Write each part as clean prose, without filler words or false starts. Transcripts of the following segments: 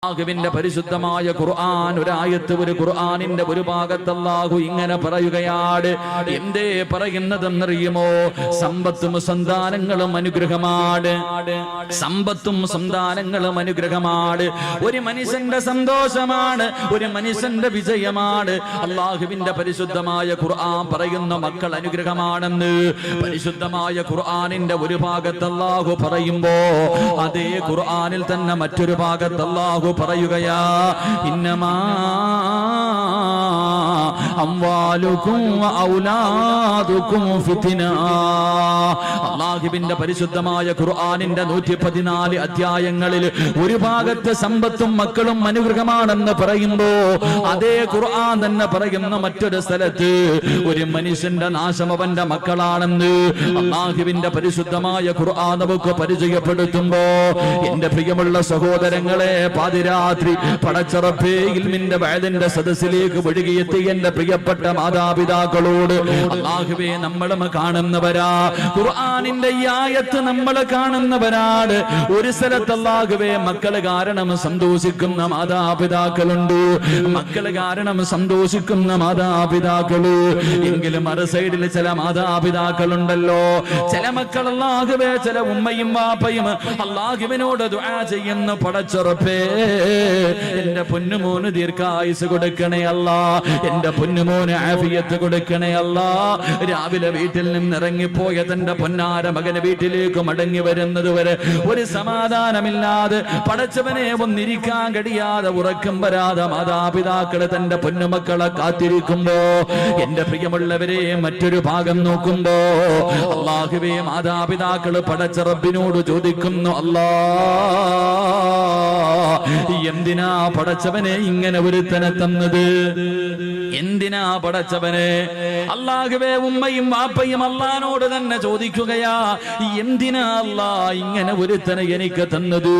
അല്ലാഹുവിന്റെ പരിശുദ്ധമായ ഖുർആൻ ഒരായത്ത് ഒരു ഖുർആനിന്റെ ഒരു ഭാഗത്ത് അല്ലാഹു ഇങ്ങനെ പറയുകയാണ്. എന്തേ പറയുന്നതെന്നറിയുമോ? സമ്പത്തും സന്താനങ്ങളും അനുഗ്രഹമാണ്. സമ്പത്തും സന്താനങ്ങളും അനുഗ്രഹമാണ്. ഒരു മനുഷ്യന്റെ സന്തോഷമാണ്, ഒരു മനുഷ്യന്റെ വിജയമാണ്. അല്ലാഹുവിന്റെ പരിശുദ്ധമായ ഖുർആൻ പറയുന്ന മക്കൾ അനുഗ്രഹമാണെന്ന് പരിശുദ്ധമായ ഖുർആനിന്റെ ഒരു ഭാഗത്ത് അല്ലാഹു പറയുമ്പോ അതേ ഖുർആനിൽ തന്നെ മറ്റൊരു ഭാഗത്ത് അല്ലാഹു പറയുകയാ, ഇന്നമാ അംവാലുകും ഔലാദുകും ഫിത്ന. അല്ലാഹുവിന്റെ പരിശുദ്ധമായ ഖുർആനിന്റെ 114 അധ്യായങ്ങളിൽ ഒരു ഭാഗത്ത് സമ്പത്തും മക്കളും അനുഗ്രഹമാണെന്ന് പറയുമ്പോ അതേ ഖുർആൻ തന്നെ പറയുന്ന മറ്റൊരു സ്ഥലത്ത് ഒരു മനുഷ്യന്റെ നാശം അവന്റെ മക്കളാണെന്ന് അല്ലാഹുവിന്റെ പരിശുദ്ധമായ ഖുർആൻ നമുക്ക് പരിചയപ്പെടുത്തുമ്പോ എന്റെ പ്രിയമുള്ള സഹോദരങ്ങളെ, പാതിരാത്രി പടച്ചറപ്പേ ഇൽമിന്റെ വഅദിന്റെ സദസ്സിലേക്ക് ഒഴുകിയെത്തി എന്റെ പ്രിയപ്പെട്ട മാതാപിതാക്കളോട് അല്ലാഹുവേ, നമ്മളും കാണുന്നവരാ, ഖുർആനിന്റെ ഈ ആയത്ത് നമ്മൾ കാണുന്നവരാണ്. ഒരു സ്ഥലത്ത് അല്ലാഹുവേ മക്കള് കാരണം സന്തോഷിക്കുന്ന മാതാപിതാക്കളുണ്ട്, മക്കള് കാരണം സന്തോഷിക്കുന്ന മാതാപിതാക്കള്. എങ്കിലും മറു സൈഡിൽ ചില മാതാപിതാക്കളുണ്ടല്ലോ, ചില മക്കൾ അല്ലാഹുവേ, ചില ഉമ്മയും വാപ്പയും അല്ലാഹുവിനോട് ദുആ ചെയ്യുന്ന, പടച്ചറപ്പേ എന്റെ പൊന്നുമോന് ദീർഘായുസ് കൊടുക്കണേ അല്ലാ, എന്റെ പൊന്നുമോന് ആഫിയത്ത് കൊടുക്കണേ അല്ലാ. രാവിലെ വീട്ടിൽ നിന്ന് ഇറങ്ങിപ്പോയ തന്റെ പൊന്നാര മകന് വീട്ടിലേക്ക് മടങ്ങി വരുന്നത് വരെ ഒരു സമാധാനമില്ലാതെ പടച്ചവനെ ഒന്നിരിക്കാൻ കഴിയാതെ ഉറക്കം വരാതെ മാതാപിതാക്കള് തന്റെ പൊന്നുമക്കളെ കാത്തിരിക്കുമ്പോ എന്റെ പ്രിയമുള്ളവരെ മറ്റൊരു ഭാഗം നോക്കുമ്പോ അല്ലാഹുവേ, മാതാപിതാക്കള് പടച്ച റബ്ബിനോട് ചോദിക്കുന്നു, അല്ലാ എന്തിനാ പടച്ചവനെ ഇങ്ങനെ ഒരുത്തനെ തന്നത്? എന്തിനാ പടച്ചവനെ? അല്ലാഹുവേ, ഉമ്മയും വാപ്പയും അല്ലാഹുവോട് തന്നെ ചോദിക്കുകയാ, എന്തിനാ അല്ലാ ഇങ്ങനെ ഒരുത്തനെ എനിക്ക് തന്നത്?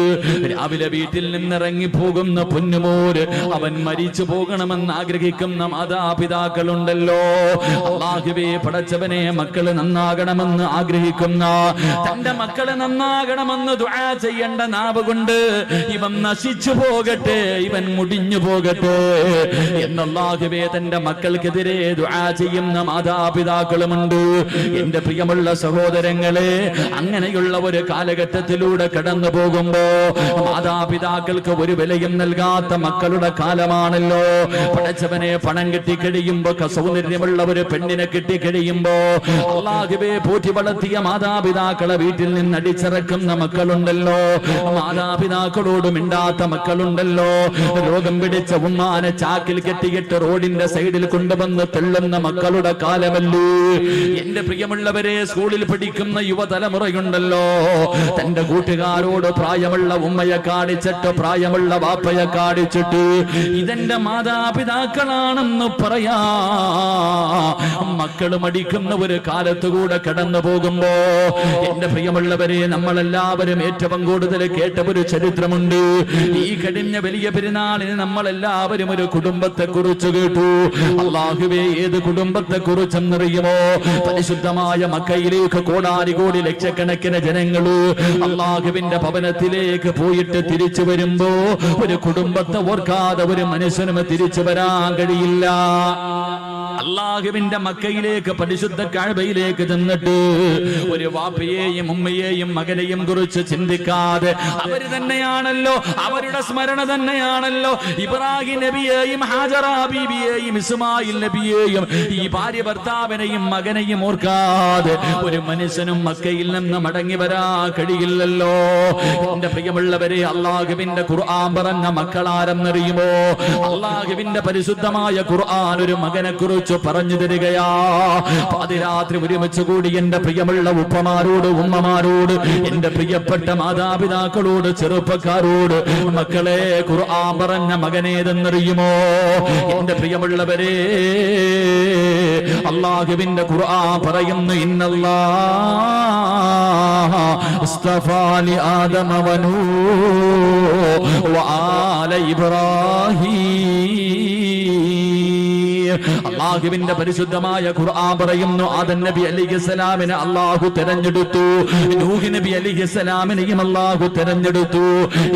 രാവിലെ വീട്ടിൽ നിന്നിറങ്ങി പോകുന്ന പൊന്നുമോര് അവൻ മരിച്ചു പോകണമെന്ന് ആഗ്രഹിക്കുന്ന മാതാപിതാക്കളുണ്ടല്ലോ. അല്ലാഹുവേ, പടച്ചവനെ മക്കള് നന്നാകണമെന്ന് ആഗ്രഹിക്കുന്ന, തന്റെ മക്കള് നന്നാകണമെന്ന് ദുആ ചെയ്യേണ്ട നാവ് കൊണ്ട് ഇവൻ നശിച്ചു പോകട്ടെ, ഇവൻ മുടിഞ്ഞു പോകട്ടെ എന്നല്ലാഹുവേ തന്റെ മക്കൾക്കെതിരെ ദുആ ചെയ്യുന്ന മാതാപിതാക്കളുമുണ്ട്. എന്റെ പ്രിയമുള്ള സഹോദരങ്ങളെ, അങ്ങനെയുള്ള ഒരു കാലഘട്ടത്തിലൂടെ കടന്നു പോകുമ്പോ മാതാപിതാക്കൾക്ക് ഒരു വിലയും നൽകാത്ത മക്കളുടെ കാലമാണല്ലോ. പടച്ചവനെ പണം കിട്ടിക്കഴിയുമ്പോ, സൗന്ദര്യമുള്ള ഒരു പെണ്ണിനെ കിട്ടിക്കഴിയുമ്പോ അല്ലാഹുവേ പോറ്റി വളർത്തിയ മാതാപിതാക്കളെ വീട്ടിൽ നിന്ന് അടിച്ചിറക്കുന്ന മക്കളുണ്ടല്ലോ, മാതാപിതാക്കളോട് മിണ്ടാത്ത മക്കളുണ്ടല്ലോ, രോഗം പിടിച്ച ഉമ്മാനെ ചാക്കിൽ കെട്ടിയിട്ട് റോഡിന്റെ സൈഡിൽ കൊണ്ടുവന്ന് തെള്ളുന്ന മക്കളുടെ കാലമല്ലേ. എന്റെ പ്രിയമുള്ളവരെ, സ്കൂളിൽ പഠിക്കുന്ന യുവതലമുറയുണ്ടല്ലോ, തന്റെ കൂട്ടുകാരോട് പ്രായമുള്ള ഉമ്മയെ കാണിച്ചിട്ട്, പ്രായമുള്ള വാപ്പയെ കാണിച്ചിട്ട് ഇതെന്റെ മാതാപിതാക്കളാണെന്ന് പറയാ മക്കള് മടിക്കുന്ന ഒരു കാലത്തുകൂടെ കടന്നു പോകുമ്പോ എന്റെ പ്രിയമുള്ളവരെ, നമ്മളെല്ലാവരും ഏറ്റവും കൂടുതൽ കേട്ട ഒരു ചരിത്രമുണ്ട്. ഈ കഴിഞ്ഞ വലിയ പെരുന്നാളിന് നമ്മളെല്ലാവരും ഒരു കുടുംബത്തെ കുറിച്ച് കേട്ടു. അല്ലാഹുവേ, ഏത് കുടുംബത്തെ കുറിച്ചെന്നറിയുമോ? പരിശുദ്ധമായ മക്കയിലേക്ക് കോടാനുകോടി ലക്ഷക്കണക്കിന് ജനങ്ങള് അല്ലാഹുവിന്റെ ഭവനത്തിലേക്ക് പോയിട്ട് തിരിച്ചു വരുമ്പോ ഒരു കുടുംബത്തെ ഓർക്കാതെ ഒരു മനുഷ്യനും തിരിച്ചു വരാൻ കഴിയില്ല. അല്ലാഹുവിന്റെ മക്കയിലേക്ക്, പരിശുദ്ധ കഅബയിലേക്ക് ചെന്നിട്ട് ഒരു വാപ്പയെയും ഉമ്മയെയും മകനെയും കുറിച്ച് ചിന്തിക്കാതെ അവര് തന്നെയാണല്ലോ, അവരുടെ സ്മരണ തന്നെയാണല്ലോ ഇബ്രാഹിം നബിയെയും ഹാജറ ബീബിയെയും ഇസ്മായിൽ നബിയെയും ഈ ഭാര്യ ഭർത്താവിനെയും മകനെയും ഓർക്കാതെ ഒരു മനുഷ്യനും മക്കയിൽ നിന്ന് മടങ്ങി വരാൻ കഴിയില്ലല്ലോ. എന്റെ പ്രിയമുള്ളവരെ, അല്ലാഹുവിന്റെ ഖുർആൻ പറഞ്ഞ മക്കളാരെന്നറിയുമോ? അല്ലാഹുവിന്റെ പരിശുദ്ധമായ ഖുർആൻ ഒരു മകനെ കുറിച്ച് പറഞ്ഞു തരികയാ. പാതിരാത്രി ഒരുമിച്ച് കൂടി എന്റെ പ്രിയമുള്ള ഉപ്പമാരോട്, ഉമ്മമാരോട്, എന്റെ പ്രിയപ്പെട്ട മാതാപിതാക്കളോട്, ചെറുപ്പക്കാരോട്, മക്കളെ, ഖുർആൻ പറഞ്ഞ മകനേതെന്നറിയുമോ? എന്റെ പ്രിയമുള്ളവരെ, അല്ലാഹുവിന്റെ ഖുർആൻ പറയുന്നു, ഇന്നല്ലാഹ ഇസ്തഫാ ലി ആദമ വനൂഹ വആല ഇബ്രാഹീം അല്ലാഹുവിന്റെ പരിശുദ്ധമായ ഖുർആൻ പറയുന്നു ആദം നബി അലൈഹിസ്സലാമിനെ അല്ലാഹു തിരഞ്ഞെടുത്തു, നൂഹ് നബി അലൈഹിസ്സലാമിനെയും അല്ലാഹു തിരഞ്ഞെടുത്തു.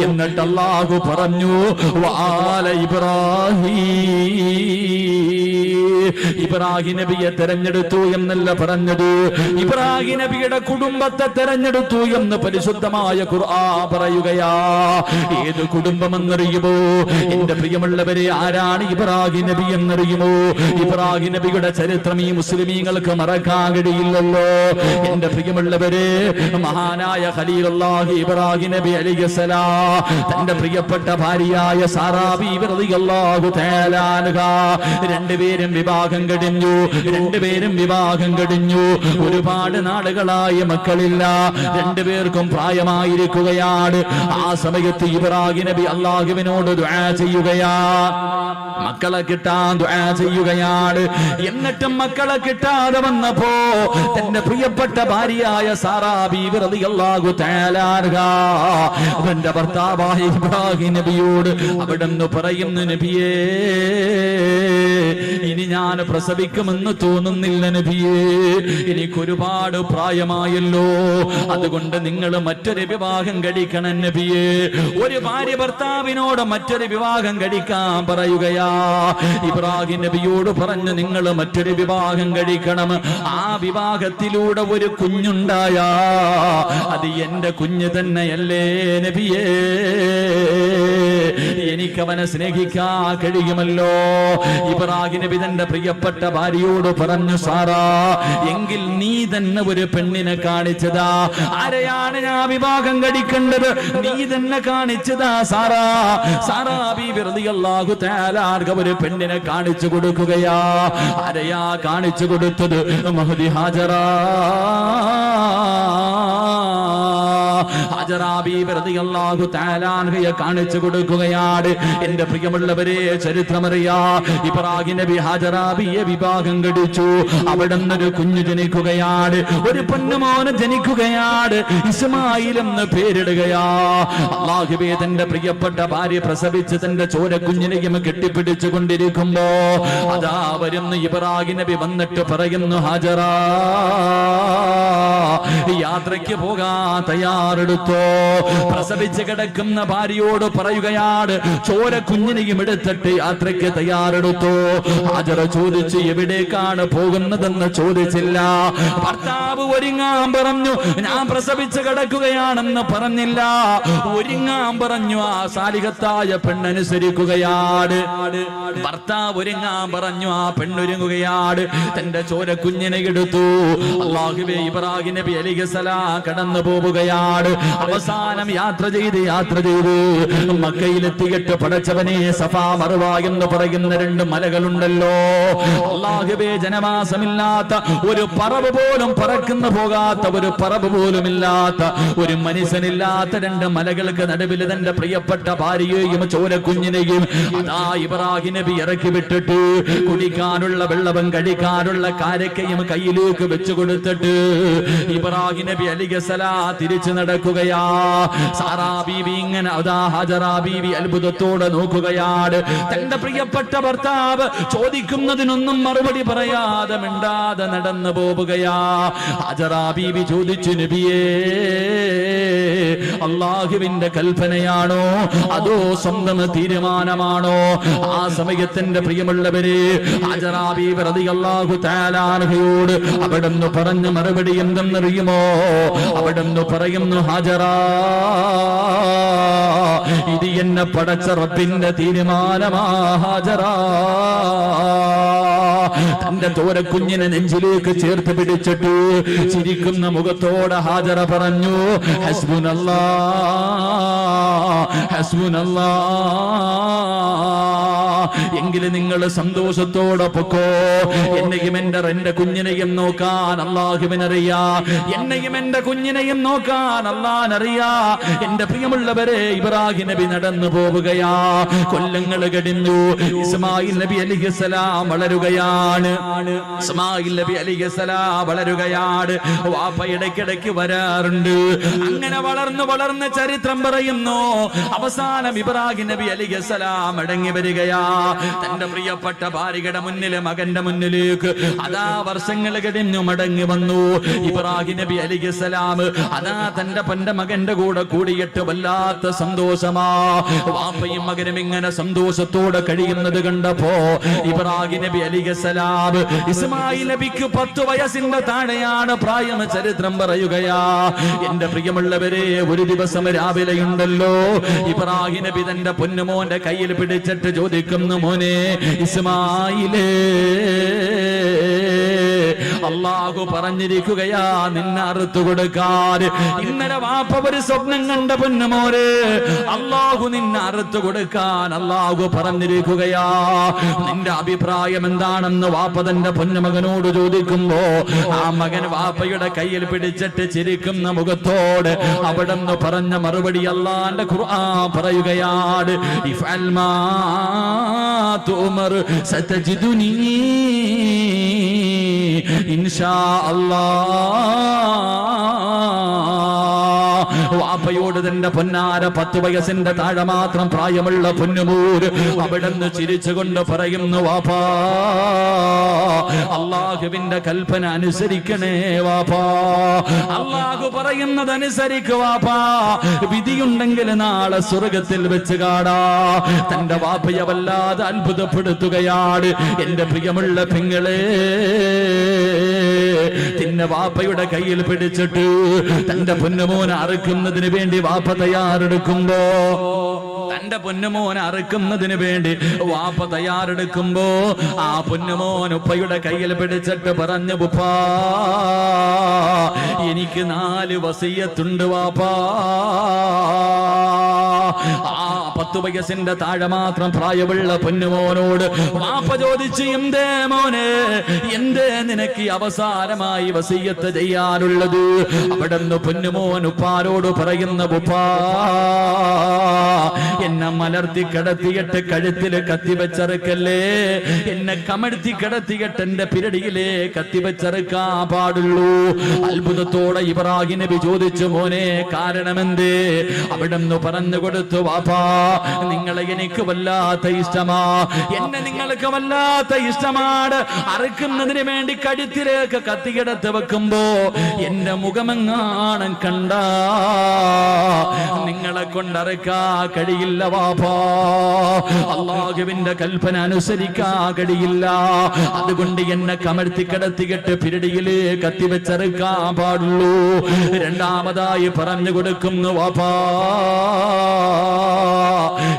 എന്നിട്ട് അല്ലാഹു പറഞ്ഞു വആല ഇബ്രാഹിം നബിയെ തെരഞ്ഞെടുത്തു എന്നല്ല പറഞ്ഞത്, ഇബ്രാഹിം നബിയുടെ കുടുംബത്തെ തെരഞ്ഞെടുത്തു എന്ന് പരിശുദ്ധമായ ഖുർആൻ പറയുകയാ. ഏത് കുടുംബമെന്നറിയുമോ എന്റെ പ്രിയമുള്ളവരെ? ആരാണ് ഇബ്രാഹിം നബി എന്നറിയുമോ? ഇബ്രാഹിം നബിയുടെ ചരിത്രം ഈ മുസ്ലിമീങ്ങൾക്ക് മറക്കാൻ കഴിയില്ലല്ലോ എന്റെ പ്രിയമുള്ളവരെ. മഹാനായ ഖലീലുല്ലാഹി ഇബ്രാഹിം നബി അലൈഹിസ്സലാം തന്റെ പ്രിയപ്പെട്ട ഭാര്യയായ സാറാ ബീവി റളിയല്ലാഹു തആല അൻഹാ രണ്ടുപേരും വിവാഹം കഴിഞ്ഞു. ഒരുപാട് നാളുകളായി മക്കളില്ല, രണ്ടുപേർക്കും പ്രായമായിരിക്കുകയാണ്. ആ സമയത്ത് ഇബ്രാഹിം നബി അല്ലാഹുവിനോട് ദുആ ചെയ്യുകയാ, മക്കളെ കിട്ടാൻ ദുആ ചെയ്യുകയാണ്. എന്നിട്ടും മക്കളെ കിട്ടാതെ വന്നപ്പോ തന്റെ പ്രിയപ്പെട്ട ഭാര്യയായ സാറാ ബീവി റളിയല്ലാഹു തആല അൻഹാ അവന്റെ ഭർത്താവായ ഇബ്രാഹിം നബിയോട് അവിടുന്ന് പറയുന്നു, നബിയേ ഇനി ഞാൻ പ്രസവിക്കുമെന്ന് തോന്നുന്നില്ല നബിയേ, എനിക്കൊരുപാട് പ്രായമായല്ലോ, അതുകൊണ്ട് നിങ്ങൾ മറ്റൊരു വിവാഹം കഴിക്കണം നബിയേ. ഒരു ഭാര്യ ഭർത്താവിനോട് മറ്റൊരു വിവാഹം കഴിക്കാൻ പറയുകയാ. ഇബ്രാഹിം നബിയോട് പറഞ്ഞു നിങ്ങൾ മറ്റൊരു വിവാഹം കഴിക്കണം, ആ വിവാഹത്തിലൂടെ ഒരു കുഞ്ഞുണ്ടായാ അത് എന്റെ കുഞ്ഞ് തന്നെയല്ലേ നബിയേ, എനിക്കവനെ സ്നേഹിക്കാൻ കഴിയുമല്ലോ. ഇബ്രാഹിം നബി തന്റെ പ്രിയപ്പെട്ട ഭാര്യയോട് പറഞ്ഞു, സാറാ എങ്കിൽ നീ തന്നെ ഒരു പെണ്ണിനെ കാണിച്ചതാ. ആരെയാണ് ഞാൻ വിവാഹം കഴിക്കേണ്ടത്? നീ തന്നെ കാണിച്ചതാ സാറാ. സാറാ ബീവി റളിയല്ലാഹു തആല അൻഹ ഒരു പെണ്ണിനെ കാണിച്ചു കൊടുക്കുകയാ. ആരെയാ കാണിച്ചു കൊടുത്തത്? മഹദി ഹാജറ. ഹാജറ ബീവി റളിയല്ലാഹു തആല അൻഹയെ കാണിച്ചു കൊടുക്കുകയാണ്. എന്റെ പ്രിയമുള്ളവരെ ചരിത്രമറിയാ, ഇബ്രാഹിം നബി ഹാജറ ബിയെ വിവാഹം കഴിച്ചു. അവിടെ നിന്നൊരു കുഞ്ഞു ജനിക്കുകയാണ്, ഒരു പൊന്നുമോന് ജനിക്കുകയാണ്. ഇസ്മായിൽ എന്ന് പേരിടുകയാ. അല്ലാഹുവേ തന്റെ പ്രിയപ്പെട്ട ഭാര്യ പ്രസവിച്ച് തന്റെ ചോര കുഞ്ഞിനെയും കെട്ടിപ്പിടിച്ചു കൊണ്ടിരിക്കുമ്പോ അതാ വരുന്നു ഇബ്രാഹിം നബി വന്നിട്ട് പറയുന്നു, ഹാജറ യാത്രയ്ക്ക് പോകാൻ തയ്യാറെടുത്തോ. പ്രസവിച്ച് കിടക്കുന്ന ഭാര്യയോട് പറയുകയാണ്, ചോര കുഞ്ഞിനെയും എടുത്തിട്ട് യാത്രയ്ക്ക് തയ്യാറെടുത്തോ. ഹാജറ ചോദിച്ചു, എവിടേക്കാണ് പോകുന്നതെന്ന് ചോദിച്ചില്ല. ഭർത്താവ് ഒരുങ്ങാൻ പറഞ്ഞു, ഞാൻ പ്രസവിച്ച് കിടക്കുകയാണെന്ന് പറഞ്ഞില്ല, ഒരുങ്ങാൻ പറഞ്ഞു. ആ സാലിഹത്തായ പെണ്ണനുസരിക്കുകയാണ്. ഭർത്താവ് ഒരുങ്ങാൻ പറഞ്ഞു, ആ പെണ്ണൊരുങ്ങുകയാണ്. തന്റെ ചോര കുഞ്ഞിനെ എടുത്തു. അല്ലാഹുവേ ഇബ്രാഹിം നബി അലൈഹിസ്സലാം കടന്നു പോവുകയാണ്. അവസാനം യാത്ര ചെയ്ത് മക്കയിലെത്തിയിട്ട് പടച്ചവനെ സഫാ മർവ എന്ന് പറയുന്ന രണ്ട് മലകളുണ്ടല്ലോ. അല്ലാഹുവേ ജനവാസമില്ലാത്ത ഒരു പറവ് പോലും പറക്കുന്നു പോകാത്ത ഒരു പറവ് പോലും ഇല്ലാത്ത ഒരു മനുഷ്യനില്ലാത്ത രണ്ട് മലകൾക്ക് നടുവിൽ തന്റെ പ്രിയപ്പെട്ട ഭാര്യയെയും ചോര കുഞ്ഞിനെയും അതാ ഇബ്രാഹിം നബി ഇറക്കി വിട്ടിട്ട് കുടിക്കാനുള്ള വെള്ളവും കഴിക്കാനുള്ള കാരക്കയും കയ്യിലേക്ക് വെച്ചു കൊടുത്തിട്ട് ഇബ്രാഹിം നബി അലൈഹിസ്സലാം തിരിച്ചു നടക്കുകയാ. സാറാ ബീവി ഇങ്ങനെ അതാ ഹാജറ ബീവി അത്ഭുതത്തോടെ നോക്കുകയാണ്. തന്റെ പ്രിയപ്പെട്ട ഭർത്താവ് ചോദിക്കുന്നതിനൊന്നും മറുപടി പറയാതെ മിണ്ടാതെ നടന്നു പോവുകയാ. ഹാജറ ബീവി ചോദിച്ചു, നബിയേ അല്ലാഹുവിന്റെ കൽപ്പനയാണോ അതോ സ്വന്തം തീരുമാനമാണോ? ആ സമയത്തിന്റെ പ്രിയമുള്ളവരെ ഹാജറ ബീവി റളിയല്ലാഹു തആല അൻഹയോട് അവിടുന്ന് പറഞ്ഞ മറുപടി എന്തെന്നറിയുമോ? അവിടുന്ന് പറയുന്നു, ഹാജറ ഇത് എന്നെ പടച്ച റബ്ബിന്റെ തീരുമാനമാ ഹാജറ. തന്റെ ചോര കുഞ്ഞിനെ നെഞ്ചിലേക്ക് ചേർത്ത് പിടിച്ചിട്ട് ചിരിക്കുന്ന മുഖത്തോടെ ഹാജറ പറഞ്ഞു, ഹസ്ബുനല്ലാ, എങ്കിലും നിങ്ങൾ സന്തോഷത്തോടെ പൊക്കോ. എന്നെയും എന്റെ കുഞ്ഞിനെയും നോക്കാൻ അല്ലാഹുവിനറിയാ, എന്നെയും എന്റെ കുഞ്ഞിനെയും നോക്കാൻ അല്ലാഹുവിനറിയാ. എന്റെ പ്രിയമുള്ളവരെ ഇബ്രാഹിം നബി നടന്നു പോവുകയാ. കൊല്ലങ്ങൾ കഴിഞ്ഞു. ഇസ്മായിൽ നബി അലൈഹിസ്സലാം വളരുകയാണ്. ഇസ്മായിൽ നബി അലൈഹിസ്സലാം വളരുകയാണ്. വാപ്പ ഇടയ്ക്കിടയ്ക്ക് വരാറുണ്ട്. അങ്ങനെ വളർന്ന് ചരിത്രം പറയുന്നു. അവസാനം ഇബ്രാഹിം നബി അലൈഹിസ്സലാം മടങ്ങി വരികയാ. തന്റെ പ്രിയപ്പെട്ട ഭാര്യയുടെ മുന്നിൽ മകന്റെ മുന്നിലേക്ക് അതാ വർഷങ്ങൾ കഴിഞ്ഞു മടങ്ങി വന്നു. ഇബ്രാഹിം നബി അലൈഹിസ്സലാം അതാ തന്റെ മകന്റെ കൂടെ കൂടിയിട്ട് വല്ലാത്ത സന്തോഷമാ. വാപ്പയും മകനും ഇങ്ങനെ സന്തോഷത്തോടെ കഴിയുന്നത് കണ്ടപ്പോ ഇബ്രാഹിം നബി അലൈഹിസ്സലാം ഇസ്മായിൽ നബിക്ക് 10 വയസ്സിന്റെ താഴെയാണ് പ്രായം. ചരിത്രം പറയുകയാ എന്റെ പ്രിയമുള്ളവരെ, ഒരു ദിവസം രാവിലെയുണ്ടല്ലോ ഇബ്രാഹിം നബി തന്റെ പൊന്നുമോന്റെ കയ്യിൽ പിടിച്ചിട്ട് ചോദിക്കുന്നു, മോനെ ഇസ്മായിലേ, അല്ലാഹു പറഞ്ഞിരിക്കുകയാ നിന്നെ അറുത്തു കൊടുക്കാൻ. ഇന്നലെ വാപ്പ ഒരു സ്വപ്നം കണ്ട പൊന്നുമോനെ, അല്ലാഹു നിന്നെ അറുത്തു കൊടുക്കാൻ അല്ലാഹു പറഞ്ഞിരിക്കുകയാ. നിന്റെ അഭിപ്രായം എന്താണെന്ന് വാപ്പ തന്റെ പൊന്നുമകനോട് ചോദിക്കുമ്പോ ആ മകൻ വാപ്പയുടെ കയ്യിൽ പിടിച്ചിട്ട് ചിരിക്കുന്ന മുഖത്തോട് അവിടെന്ന് പറഞ്ഞ മറുപടി അല്ലാഹുവിന്റെ ഖുർആൻ പറയുകയാണ്, ഇഫ്അൽ മാ തുമർ സതജിദുനി ഇൻഷാ അല്ലാഹ്. വാപ്പയോട് തന്റെ പൊന്നാര 10 വയസ്സിന്റെ താഴെ മാത്രം പ്രായമുള്ള പൊന്നുമൂര് അവിടുന്ന് ചിരിച്ചുകൊണ്ട് പറയുന്നു, വാപ്പാ അല്ലാഹുവിന്റെ കൽപ്പന അനുസരിക്കണേ വാപ്പാ, അല്ലാഹു പറയുന്നത് അനുസരിക്കുക വാപ്പാ, വിധിയുണ്ടെങ്കിൽ നാളെ സ്വർഗത്തിൽ വെച്ച് കാണാ. തന്റെ വാപ്പയെ വല്ലാതെ അത്ഭുതപ്പെടുത്തുകയാണ്. എന്റെ പ്രിയമുള്ള പെങ്ങളെ, തിന്നെ വാപ്പയുടെ കയ്യിൽ പിടിച്ചിട്ട് തന്റെ പൊന്നുമോനെ അറുക്കുന്നതിന് വേണ്ടി വാപ്പ തയ്യാറെടുക്കുമ്പോ, തന്റെ പൊന്നുമോനെ അറുക്കുന്നതിന് വേണ്ടി വാപ്പ തയ്യാറെടുക്കുമ്പോ ആ പൊന്നുമോൻ ഉപ്പയുടെ കയ്യിൽ പിടിച്ചിട്ട് പറഞ്ഞു, ഉപ്പാ എനിക്ക് 4 വസിയ്യത്തുണ്ട് വാപ്പാ. ആ 10 വയസ്സിന്റെ താഴെ മാത്രം പ്രായമുള്ള പൊന്നുമോനോട് വാപ്പ ചോദിച്ചു, എന്തേ മോനെ, എന്തേ നിനക്ക് അവസാനമായി വസിയ്യത്ത് ചെയ്യാനുള്ളത്? അവിടുന്ന് പൊന്നുമോൻ ഉപ്പാരോട് പറയുന്ന, ഉപ്പാ എന്നെ മലർത്തി കിടത്തിയിട്ട് കഴുത്തില് കത്തിവെച്ചറുക്കല്ലേ, എന്നെ കമഴ്ത്തി കിടത്തിയിട്ട് എന്റെ പിരടിയിലെ കത്തിവെച്ചറുക്കാൻ പാടുള്ളൂ. അത്ഭുതത്തോടെ ഇബ്രാഹിം നബി ചോദിച്ചു, മോനെ കാരണമെന്തേ? അവിടുന്ന് പറഞ്ഞു കൊടുത്തു, വാപ്പാ നിങ്ങളെ എനിക്ക് വല്ലാത്ത ഇഷ്ടമാ, എന്നെ നിങ്ങൾക്ക് വല്ലാത്ത ഇഷ്ടമാണ്. അറുക്കുന്നതിന് വേണ്ടി കഴുത്തിലേക്ക് കത്തിയെടുത്ത് വെക്കുമ്പോ എന്റെ മുഖമെങ്ങാണം കണ്ട നിങ്ങളെ കൊണ്ടറുക്കാ കഴിയില്ല വാപ്പാ, അല്ലാഹുവിന്റെ കൽപ്പന അനുസരിക്കാ കഴിയില്ല. അതുകൊണ്ട് എന്നെ കമഴ്ത്തി കിടത്തിയിട്ട് പിരടിയില് കത്തിവെച്ചറുക്കാൻ പാടുള്ളൂ. രണ്ടാമതായി പറഞ്ഞു കൊടുക്കുന്നു, വാപ്പാ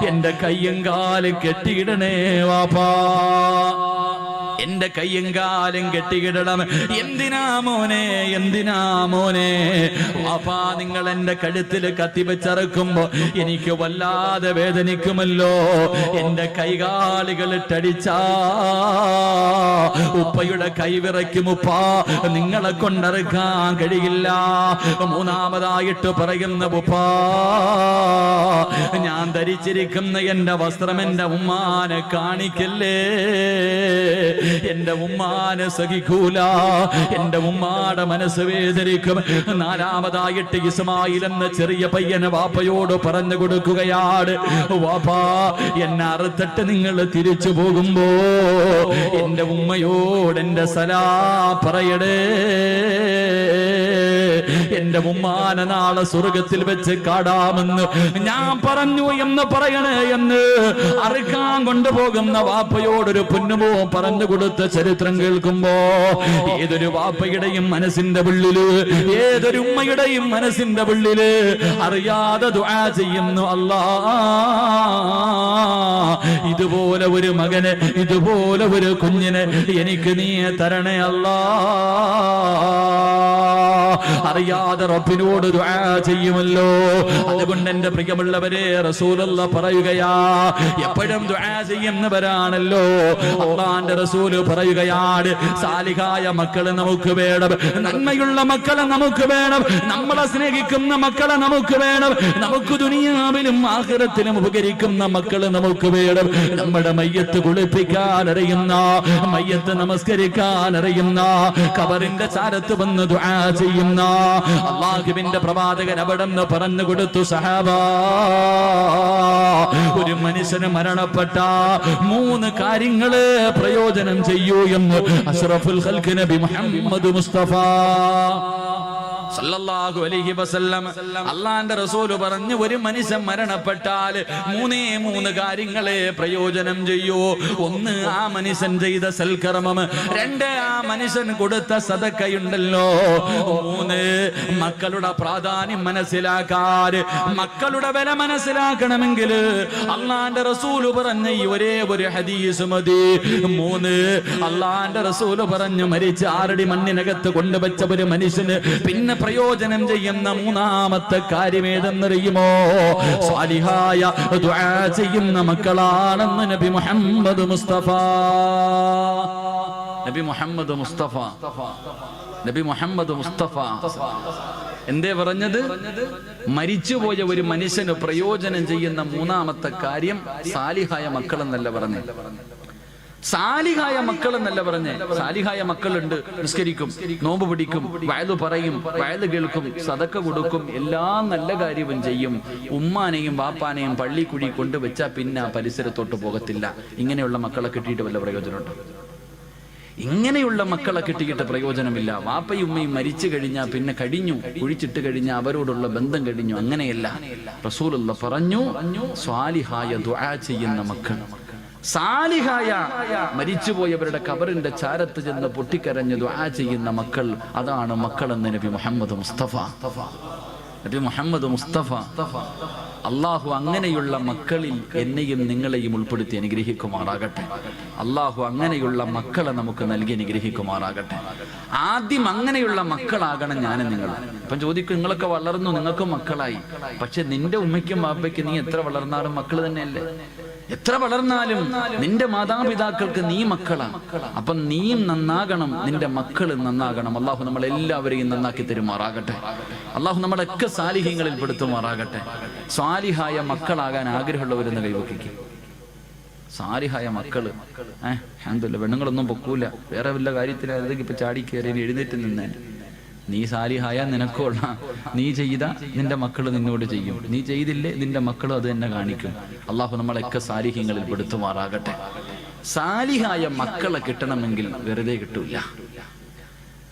എന്റെ കയ്യും കാലും കെട്ടിയിടണേ വാപ്പാ, എന്റെ കയ്യും കാലും കെട്ടിയിടണം. എന്തിനാ മോനെ, എന്തിനാ മോനെ? വാപ്പാ നിങ്ങൾ എന്റെ കഴുത്തിൽ കത്തിവെച്ചറക്കുമ്പോ എനിക്ക് വല്ലാതെ വേദനിക്കുമല്ലോ. എന്റെ കൈകാലുകൾ ഇട്ടടിച്ചാ ഉപ്പയുടെ കൈവിറയ്ക്കും ഉപ്പാ, നിങ്ങളെ കൊണ്ടറുക്കാൻ കഴിയില്ല. മൂന്നാമതായിട്ട് പറയുന്ന, ഉപ്പാ ഞാൻ ധരിച്ചിരിക്കുന്ന എന്റെ വസ്ത്രം എന്റെ ഉമ്മാനെ കാണിക്കല്ലേ, എന്റെ ഉമ്മാനെ സഹിക്കൂല, എന്റെ ഉമ്മാടെ മനസ്സ് വേദനിക്കും. നാലാമതായിട്ട് ഇസ്മായിൽ എന്ന ചെറിയ പയ്യന് വാപ്പയോട് പറഞ്ഞു കൊടുക്കുകയാണ്, വാപ്പാ എന്നെ അറുത്തിട്ട് നിങ്ങൾ തിരിച്ചു പോകുമ്പോ എന്റെ ഉമ്മയോട് എന്റെ സലാം പറയടേ, എന്റെ ഉമ്മാനെ നാളെ സ്വർഗത്തിൽ വെച്ച് കാടാമെന്ന് ഞാൻ പറഞ്ഞു എന്ന് പറയണേ എന്ന് അറുക്കാൻ കൊണ്ടുപോകുന്ന വാപ്പയോടൊരു പൊന്നുമോ പറഞ്ഞു കൊടുത്ത ചരിത്രം കേൾക്കുമ്പോ ഏതൊരു വാപ്പയുടെയും മനസ്സിന്റെ ഉള്ളില്, ഏതൊരു ഉമ്മയുടെയും മനസ്സിന്റെ ഉള്ളില് അറിയാതെ ദുആ ചെയ്യുന്നു, അല്ലാ ഇതുപോലെ ഒരു മകന്, ഇതുപോലെ ഒരു കുഞ്ഞിന് എനിക്ക് നീ തരണേ അല്ലാ. അറിയാതെ റബ്ബിനോട് ദുആ ചെയ്യുമല്ലോ. അതുകൊണ്ട് എന്റെ പ്രിയമുള്ളവരെ റസൂലുള്ളാഹി പറയുകയാ, എപ്പോഴും ദുആ ചെയ്യുന്നവരാണല്ലോ. അല്ലാഹുവിന്റെ റസൂല് പറയുകയാണ്, സാലിഹായ മക്കളെ നമുക്ക് വേണം, നന്മയുള്ള മക്കളെ നമുക്ക് വേണം, നമ്മളെ സ്നേഹിക്കുന്ന മക്കളെ നമുക്ക് വേണം, നമുക്ക് ദുനിയാവിലും ആഖിറത്തിലും ഉപകരിക്കുന്ന മക്കളെ നമുക്ക് വേണം. നമ്മുടെ മയ്യത്ത് കുളിപ്പിക്കാൻ അറിയുന്ന, മയ്യത്ത് നമസ്കരിക്കാൻ അറിയുന്ന, ഖബറിന്റെ ചാരത്ത് വന്ന് ദുആ ചെയ്യും ചെയ്യുന്ന അല്ലാഹുവിന്റെ പ്രവാചകൻ അവിടെന്ന് പറഞ്ഞു കൊടുത്തു, സഹാബ, ഒരു മനുഷ്യന് മരണപ്പെട്ട 3 കാര്യങ്ങള് പ്രയോജനം ചെയ്യൂ എന്ന് അഷ്റഫുൽ ഖൽഖ് നബി മുഹമ്മദ് മുസ്തഫ സല്ലല്ലാഹു അലൈഹി വസല്ലം അല്ലാഹുവിന്റെ റസൂൽ പറഞ്ഞു, ഒരു മനുഷ്യൻ മരണപ്പെട്ടാൽ 3 കാര്യങ്ങളെ പ്രയോജനം ചെയ്യൂ. 1, ആ മനുഷ്യൻ ചെയ്ത സൽക്കർമ്മം. 2, ആ മനുഷ്യൻ കൊടുത്ത സദഖയുണ്ടല്ലോ. 3, മക്കളുടെ പ്രാധാന്യം മനസ്സിലാക്കാൻ, മക്കളുടെ വില മനസ്സിലാക്കണമെങ്കിൽ അല്ലാഹുവിന്റെ റസൂൽ പറഞ്ഞ ഈ ഒരേ ഒരു ഹദീസ് മതി. 3, അല്ലാഹുവിന്റെ റസൂൽ പറഞ്ഞു, മരിച്ച 6 അടി മണ്ണിനകത്ത് കൊണ്ടുവച്ച ഒരു മനുഷ്യന് പിന്നെ പ്രയോജനം ചെയ്യുന്ന 3ാമത്തെ കാര്യം ഏതെന്നറിയുമോ? സ്വാലിഹായ ദുആ ചെയ്യുന്ന മക്കളാണെന്ന് നബി മുഹമ്മദ് മുസ്തഫ. നബി മുഹമ്മദ് മുസ്തഫ നബി മുഹമ്മദ് മുസ്തഫ എന്തേ പറഞ്ഞത്? മരിച്ചുപോയ ഒരു മനുഷ്യന് പ്രയോജനം ചെയ്യുന്ന 3ാമത്തെ കാര്യം സാലിഹായ മക്കൾ എന്നല്ല പറഞ്ഞു. സാലിഹായ മക്കൾ എന്നല്ല പറഞ്ഞേ. സാലിഹായ മക്കളുണ്ട്, നിസ്കരിക്കും, നോമ്പ് പിടിക്കും, വയല് പറയും, വയല് കേൾക്കും, സദക്ക കൊടുക്കും, എല്ലാ നല്ല കാര്യവും ചെയ്യും. ഉമ്മാനെയും വാപ്പാനെയും പള്ളിക്കുഴി കൊണ്ടുവച്ചാൽ പിന്നെ ആ പരിസരത്തോട്ട് പോകത്തില്ല. ഇങ്ങനെയുള്ള മക്കളെ കിട്ടിയിട്ട് വല്ല പ്രയോജനമുണ്ടോ? ഇങ്ങനെയുള്ള മക്കളെ കിട്ടിയിട്ട് പ്രയോജനമില്ല. വാപ്പയും ഉമ്മയും മരിച്ചു കഴിഞ്ഞാൽ പിന്നെ കഴിഞ്ഞു, കുഴിച്ചിട്ട് കഴിഞ്ഞാൽ അവരോടുള്ള ബന്ധം കഴിഞ്ഞു. അങ്ങനെയല്ല. റസൂലുള്ളാഹി പറഞ്ഞു, സ്വാലിഹായ ദുആ ചെയ്യുന്ന മക്കൾ, സാലിഹായ മരിച്ചുപോയവരുടെ ഖബറിന്റെ ചാരത്ത് ചെന്ന് പൊട്ടിക്കരഞ്ഞ് ദുആ ചെയ്യുന്ന മക്കൾ, അതാണ് മക്കളെന്ന് നബി മുഹമ്മദ് മുസ്തഫ. നബി മുഹമ്മദ് മുസ്തഫ. അള്ളാഹു അങ്ങനെയുള്ള മക്കളിൽ എന്നെയും നിങ്ങളെയും ഉൾപ്പെടുത്തി അനുഗ്രഹിക്കുമാറാകട്ടെ. അള്ളാഹു അങ്ങനെയുള്ള മക്കളെ നമുക്ക് നൽകി അനുഗ്രഹിക്കുമാറാകട്ടെ. ആദ്യം അങ്ങനെയുള്ള മക്കളാകണം ഞാനും നിങ്ങൾ. ഇപ്പം ചോദിക്കും, നിങ്ങളൊക്കെ വളർന്നു, നിങ്ങൾക്ക് മക്കളായി, പക്ഷെ നിന്റെ ഉമ്മയ്ക്കും ബാപ്പയ്ക്കും നീ എത്ര വളർന്നാലും മക്കൾ തന്നെയല്ലേ? എത്ര വളർന്നാലും നിന്റെ മാതാപിതാക്കൾക്ക് നീ മക്കളാ. അപ്പൊ നീയും നന്നാകണം, നിന്റെ മക്കളും നന്നാകണം. അള്ളാഹു നമ്മളെല്ലാവരെയും നന്നാക്കി തരുമാറാകട്ടെ. അള്ളാഹു നമ്മളൊക്കെ സാലിഹ്യങ്ങളിൽ പെടുത്തുമാറാകട്ടെ. സ്വാലിഹായ മക്കളാകാൻ ആഗ്രഹമുള്ളവരെന്ന് കൈവക്കിക്കും. സാലിഹായ മക്കള് അൽഹംദുലില്ലാഹ്, പെണ്ണുങ്ങളൊന്നും പൊക്കൂല, വേറെ വല്ല കാര്യത്തിലും ഇപ്പൊ ചാടി കയറി എഴുന്നേറ്റ് നിന്നേ. നീ സാലിഹായ നിനക്കുള്ള, നീ ചെയ്ത നിന്റെ മക്കൾ നിന്നോട് ചെയ്യും, നീ ചെയ്തില്ലേ നിന്റെ മക്കളും അത് തന്നെ കാണിക്കും. അള്ളാഹു നമ്മളൊക്കെ സാലിഹ്യങ്ങളിൽ പെടുത്തുമാറാകട്ടെ. സാലിഹായ മക്കളെ കിട്ടണമെങ്കിൽ വെറുതെ കിട്ടൂല.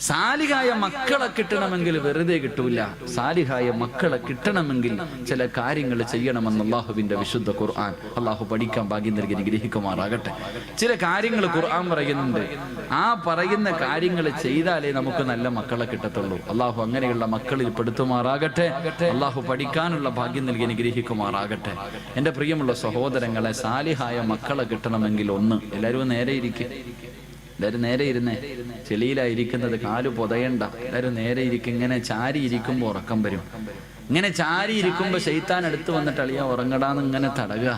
സാലിഹായ മക്കളെ കിട്ടണമെങ്കിൽ വെറുതെ കിട്ടൂല. സാലിഹായ മക്കളെ കിട്ടണമെങ്കിൽ ചില കാര്യങ്ങൾ ചെയ്യണമെന്ന് അള്ളാഹുവിന്റെ വിശുദ്ധ ഖുർആൻ. അള്ളാഹു പഠിക്കാൻ ഭാഗ്യം നൽകി അനുഗ്രഹിക്കുമാറാകട്ടെ. ചില കാര്യങ്ങൾ ഖുർആൻ പറയുന്നുണ്ട്. ആ പറയുന്ന കാര്യങ്ങൾ ചെയ്താലേ നമുക്ക് നല്ല മക്കളെ കിട്ടത്തുള്ളൂ. അള്ളാഹു അങ്ങനെയുള്ള മക്കളിൽ പെടുത്തുമാറാകട്ടെ. അള്ളാഹു പഠിക്കാനുള്ള ഭാഗ്യം നൽകി അനുഗ്രഹിക്കുമാറാകട്ടെ. എന്റെ പ്രിയമുള്ള സഹോദരങ്ങളെ, സാലിഹായ മക്കളെ കിട്ടണമെങ്കിൽ ഒന്ന്, എല്ലാവരും നേരെ ഇരിക്കും. എല്ലാവരും നേരെ ഇരുന്നേ. ചെളിയിലായിരിക്കുന്നത്, കാല് പൊതയണ്ട. എല്ലാവരും നേരെ ഇരിക്കും. ഇങ്ങനെ ചാരി ഇരിക്കുമ്പോൾ ഉറക്കം വരും. ഇങ്ങനെ ചാരി ഇരിക്കുമ്പോ ശൈത്താൻ അടുത്ത് വന്നിട്ട് അളിയാ ഉറങ്ങടാന്ന് ഇങ്ങനെ തടകുക.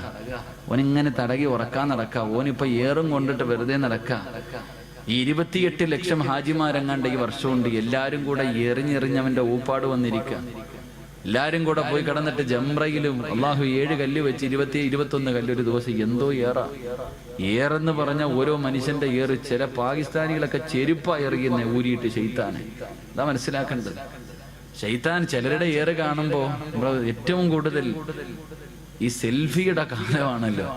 ഓനിങ്ങനെ തടകി ഉറക്കാൻ നടക്കുക. ഓനിപ്പോ ഏറും കൊണ്ടിട്ട് വെറുതെ നടക്കുക. ഈ 28 ലക്ഷം ഹാജിമാരെങ്ങാണ്ട് ഈ വർഷമുണ്ട്. എല്ലാരും കൂടെ എറിഞ്ഞെറിഞ്ഞവന്റെ ഊപ്പാട് വന്നിരിക്കുക. എല്ലാരും കൂടെ പോയി കിടന്നിട്ട് ജംറയിലും അള്ളാഹു 7 കല്ല് വെച്ച് 21 കല്ല് ഒരു ദിവസം. എന്തോ ഏറെന്ന് പറഞ്ഞ ഓരോ മനുഷ്യന്റെ ഏറ്. ചില പാകിസ്ഥാനികളൊക്കെ ചെരുപ്പാ എറിയുന്ന ഊരിയിട്ട് ശൈത്താനെ. അതാ മനസ്സിലാക്കേണ്ടത്. ശൈത്താൻ ചിലരുടെ ഏറ് കാണുമ്പോ ഏറ്റവും കൂടുതൽ ഈ സെൽഫിയുടെ കാലമാണല്ലോ.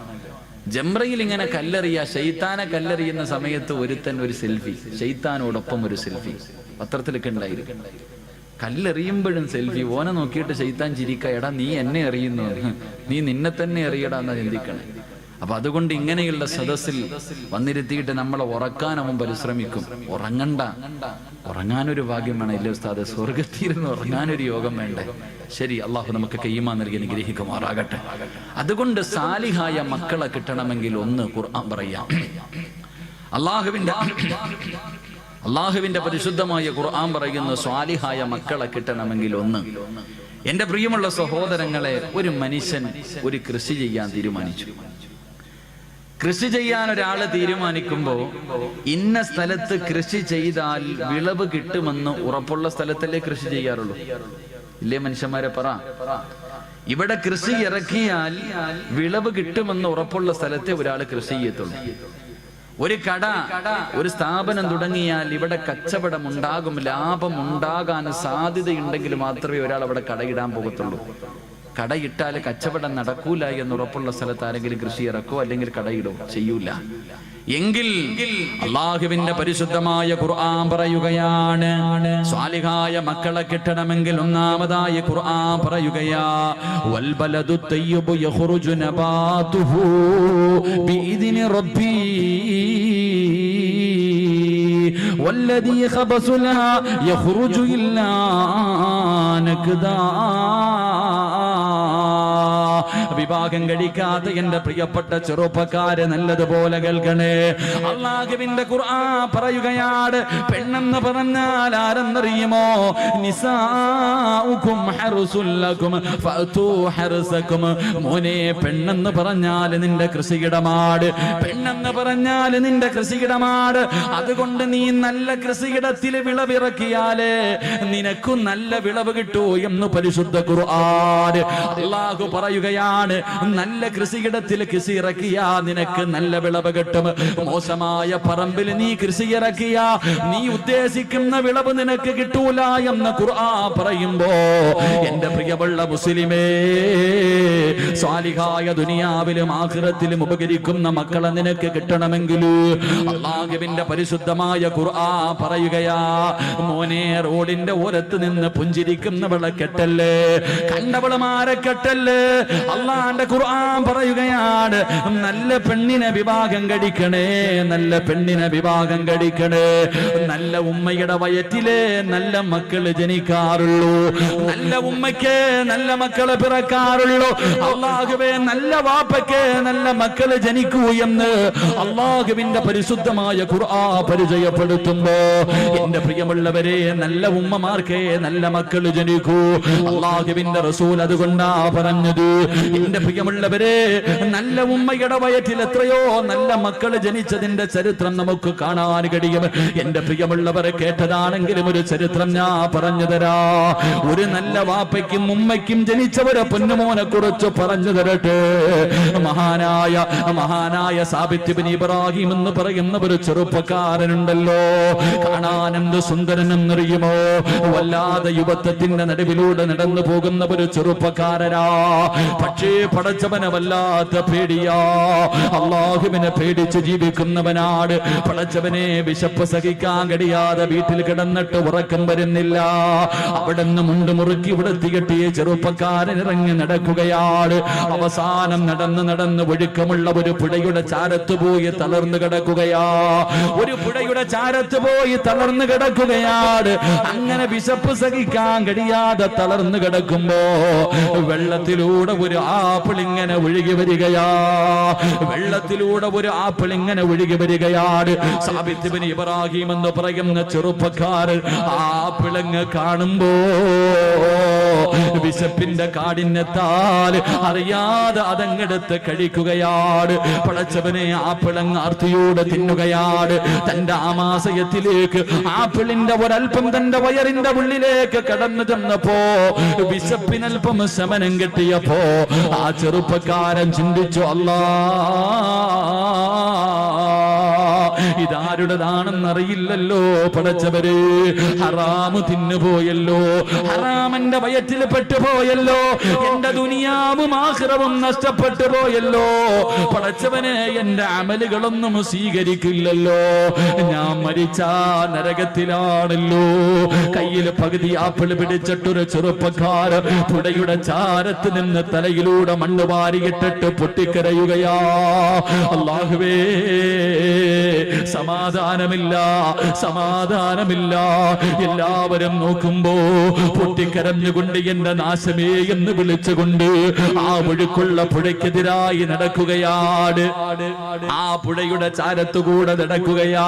ജംറയിൽ ഇങ്ങനെ കല്ലെറിയ, ശൈത്താനെ കല്ലെറിയുന്ന സമയത്ത് ഒരുത്തൻ ഒരു സെൽഫി, ശൈത്താനോടൊപ്പം ഒരു സെൽഫി പത്രത്തിലൊക്കെ ഉണ്ടായിരിക്കും. കല്ലെറിയുമ്പോഴും സെൽഫി. ഓനെ നോക്കിയിട്ട് ശൈത്താൻ ചിരിക്ക, എടാ നീ എന്നെ എറിയുന്നു, നീ നിന്നെ തന്നെ എറിയടാ എന്നാ ചിന്തിക്കണേ. അപ്പൊ അതുകൊണ്ട് ഇങ്ങനെയുള്ള സദസ്സിൽ വന്നിരുത്തിയിട്ട് നമ്മളെ ഉറക്കാൻ അവൻ പരിശ്രമിക്കും. ഉറങ്ങണ്ട, ഉറങ്ങാനൊരു ഭാഗ്യം വേണം. ഇല്ല ഉസ്താദ്, സ്വർഗത്തിരുന്ന് ഉറങ്ങാനൊരു യോഗം വേണ്ടേ? ശരി, അള്ളാഹു നമുക്ക് ഈമാൻ നൽകി അനുഗ്രഹിക്കുമാറാകട്ടെ. അതുകൊണ്ട് സാലിഹായ മക്കളെ കിട്ടണമെങ്കിൽ ഒന്ന് ഖുർആൻ പറയാം. അള്ളാഹുവിന്റെ പരിശുദ്ധമായ ഖുർആൻ പറയുന്നു, സ്വാലിഹായ മക്കളെ കിട്ടണമെങ്കിൽ ഒന്ന്. എന്റെ പ്രിയമുള്ള സഹോദരങ്ങളെ, ഒരു മനുഷ്യൻ ഒരു കൃഷി ചെയ്യാൻ തീരുമാനിച്ചു. കൃഷി ചെയ്യാൻ ഒരാള് തീരുമാനിക്കുമ്പോ ഇന്ന സ്ഥലത്ത് കൃഷി ചെയ്താൽ വിളവ് കിട്ടുമെന്ന് ഉറപ്പുള്ള സ്ഥലത്തല്ലേ കൃഷി ചെയ്യാറുള്ളൂ? ഇല്ലേ മനുഷ്യന്മാരെ പറ. ഇവിടെ കൃഷി ഇറക്കിയാൽ വിളവ് കിട്ടുമെന്ന് ഉറപ്പുള്ള സ്ഥലത്തെ ഒരാൾ കൃഷി ചെയ്യത്തുള്ളൂ. ഒരു കട, ഒരു സ്ഥാപനം തുടങ്ങിയാൽ ഇവിടെ കച്ചവടം ഉണ്ടാകും, ലാഭം ഉണ്ടാകാൻ സാധ്യതയുണ്ടെങ്കിൽ മാത്രമേ ഒരാൾ അവിടെ കടയിടാൻ പോകത്തുള്ളൂ. കടയിട്ടാൽ കച്ചവടം നടക്കൂല എന്നുറപ്പുള്ള സ്ഥലത്ത് ആരെങ്കിലും കൃഷി ഇറക്കോ അല്ലെങ്കിൽ കടയിടോ? ചെയ്യൂല. എങ്കിൽ അള്ളാഹുവിന്റെ പരിശുദ്ധമായ ഖുർആൻ പറയുകയാണ്, സ്വാലിഹായ മക്കളെ കിട്ടണമെങ്കിൽ ഒന്നാമതായി ഖുർആൻ പറയുകയാ, വൽ ബലദു തയ്യിബു യഖ്റുജു നബാതുഹു ബിഇദ്നി റബ്ബി വല്ലദീ ഖബസു ലഹാ യഖ്റുജു ഇല്ലാ നക്ദാ. വിവാഹം കഴിക്കാത്ത എന്റെ പ്രിയപ്പെട്ട ചെറുപ്പക്കാരെ നല്ലതുപോലെ കേൾക്കണേ. അല്ലാഹുവിന്റെ ഖുർആൻ പറയുകയാണ്, പെണ്ണെന്ന് പറഞ്ഞാൽ ആരെന്നറിയുമോ? നിസാഉകും ഹർസുൽ ലക്കും ഫഅതു ഹർസകും. മോനെ, പെണ്ണെന്ന് പറഞ്ഞാൽ നിന്റെ കൃഷിയിടമാണ്. പെണ്ണെന്ന് പറഞ്ഞാൽ നിന്റെ കൃഷിയിടമാണ്. അതുകൊണ്ട് നീ നല്ല കൃഷിയിടത്തിൽ വിളവിറക്കിയാലേ നിനക്കും നല്ല വിളവ് കിട്ടൂ എന്ന് പരിശുദ്ധ ഖുർആൻ. അല്ലാഹു പറയുകയാണ്, നല്ല കൃഷിയിടത്തിൽ കൃഷി ഇറക്കിയാ നിനക്ക് നല്ല വിളവ് കിട്ടും. മോശമായ പറമ്പിൽ നീ കൃഷി ഇറക്കിയാ നീ ഉദ്ദേശിക്കുന്ന വിളവ് നിനക്ക് കിട്ടൂല എന്ന് ഖുർആൻ പറയുമ്പോ, എന്റെ പ്രിയമുള്ള മുസ്ലിമേ, സ്വാലിഹായ ദുനിയാവിലും ആഖിറത്തിലും ഉപകരിക്കുന്ന മക്കളെ നിനക്ക് കിട്ടണമെങ്കിൽ അല്ലാഹുവിന്റെ പരിശുദ്ധമായ ഖുർആൻ പറയുകയാ, മോനെ, റോഡിന്റെ ഓരത്ത് നിന്ന് പുഞ്ചിരിക്കുന്നവളെ കെട്ടല്ലേ, കണ്ടവളമാരെ കെട്ടല്ലേ. അള്ളാന്റെ ഖുർആൻ പറയുകയാണ്, നല്ല പെണ്ണിനെ വിവാഹം കഴിക്കണേ, നല്ല പെണ്ണിനെ വിവാഹം കഴിക്കണേ. നല്ല ഉമ്മയുടെ വയറ്റിലെ നല്ല മക്കള് ജനിക്കാറുള്ളൂ, നല്ല ഉമ്മയ്ക്ക് നല്ല മക്കളെ പിറക്കാറുള്ളൂ. അള്ളാഹുവേ, നല്ല വാപ്പയ്ക്ക് നല്ല മക്കള് ജനിക്കൂ എന്ന് അള്ളാഹുവിന്റെ പരിശുദ്ധമായ ഖുർആൻ പരിചയപ്പെടുത്തുമ്പോ, എന്റെ പ്രിയമുള്ളവരെ, നല്ല ഉമ്മമാർക്ക് നല്ല മക്കള് ജനിക്കൂ. അള്ളാഹുവിന്റെ റസൂൽ അതുകൊണ്ടാ പറഞ്ഞത്, എന്റെ പ്രിയമുള്ളവരെ, നല്ല ഉമ്മയുടെ വയറ്റിൽ എത്രയോ നല്ല മക്കള് ജനിച്ചതിന്റെ ചരിത്രം നമുക്ക് കാണാൻ കഴിയും. എന്റെ പ്രിയമുള്ളവരെ, കേട്ടതാണെങ്കിലും ഒരു ചരിത്രം ഞാൻ പറഞ്ഞു തരാ. ഒരു നല്ല വാപ്പയ്ക്കും ഉമ്മയ്ക്കും ജനിച്ച ഒരു പൊന്നുമോനെ കുറിച്ച് പറഞ്ഞു തരട്ടെ. മഹാനായ സാബിത്ത് ഇബ്നു ഇബ്രാഹിം എന്ന് പറയുന്ന ഒരു ചെറുപ്പക്കാരനുണ്ടല്ലോ, കാണാൻ എന്ത് സുന്ദരനെന്നറിയുമോ? വല്ലാതെ യുവത്വത്തിന്റെ നടുവിലൂടെ നടന്നു പോകുന്ന ഒരു ചെറുപ്പക്കാരനാ. പക്ഷേ പടച്ചവനെ വല്ലാത്ത പേടിയാ, അള്ളാഹുവിനെ പേടിച്ച് ജീവിക്കുന്നവനാണ്. പടച്ചവനെ വിശപ്പ് സഹിക്കാൻ കഴിയാതെ വീട്ടിൽ കിടന്നിട്ട് ഉറക്കം വരുന്നില്ല. അവിടെ നിന്ന് മുണ്ട് മുറുക്കി ഇവിടെത്തി കെട്ടിയ ചെറുപ്പക്കാരൻ ഇറങ്ങി നടക്കുകയാണ്. അവസാനം നടന്ന് ഒഴുക്കമുള്ള ഒരു പുഴയുടെ ചാരത്ത് പോയി തളർന്നു കിടക്കുകയാ. ഒരു പുഴയുടെ ചാരത്ത് പോയി തളർന്നു കിടക്കുകയാണ്. അങ്ങനെ വിശപ്പ് സഹിക്കാൻ കഴിയാതെ തളർന്നു കിടക്കുമ്പോ വെള്ളത്തിലൂടെ ഒരു ആപ്പിൾ ഇങ്ങനെ ഒഴുകി വരികയാ. വെള്ളത്തിലൂടെ ഒരു ആപ്പിൾ ഇങ്ങനെ ഒഴുകി വരികയാണ്. സാബിത്ത് ഇബ്നു ഇബ്രാഹിം എന്ന് പറയുന്ന ചെറുപ്പക്കാരൻ ആപ്പിളങ്ങ് കാണുമ്പോ വിശപ്പിന്റെ കാഠിന്യത്താൽ അറിയാതെ അതങ്ങെടുത്ത് കഴിക്കുകയാണ്. പടച്ചവനെ, ആപ്പിളങ്ങ് ആർത്തിയോടെ തിന്നുകയാണ്. തന്റെ ആമാശയത്തിലേക്ക് ആപ്പിളിന്റെ ഒരൽപ്പം തന്റെ വയറിന്റെ ഉള്ളിലേക്ക് കടന്നു ചെന്നപ്പോ വിശപ്പിനൽപ്പം ശമനം കിട്ടിയപ്പോ ആ ചെറുപ്പക്കാരൻ ചിന്തിച്ചു, അല്ലാ, ഇതാരുടേതാണെന്നറിയില്ലല്ലോ പടച്ചവര്. ഹറാമ് തിന്നുപോയല്ലോ, ഹറാമന്റെ വയറ്റിൽ പെട്ടുപോയല്ലോ, എന്റെ ദുനിയാവും ആഖിറവും നഷ്ടപ്പെട്ടു പോയല്ലോ. പടച്ചവനെ, എന്റെ അമലുകളൊന്നും സ്വീകരിക്കില്ലല്ലോ, ഞാൻ മരിച്ചാ നരകത്തിലാണല്ലോ. കയ്യിൽ പകുതി ആപ്പിൾ പിടിച്ചിട്ടൊരു ചെറുപ്പക്കാരൻ പുഴയുടെ ചാരത്ത് നിന്ന് തലയിലൂടെ മണ്ണ് വാരിയിട്ടിട്ട് പൊട്ടിക്കരയുകയാ. അല്ലാഹുവേ, സമാധാനമില്ല. എല്ലാവരും നോക്കുമ്പോ പൊട്ടിക്കരഞ്ഞുകൊണ്ട് എന്റെ നാശമേ എന്ന് വിളിച്ചുകൊണ്ട് ആ ഒഴുക്കുള്ള പുഴയ്ക്കെതിരായി നടക്കുകയാണ്. ആ പുഴയുടെ ചാരത്തുകൂടെ നടക്കുകയാ.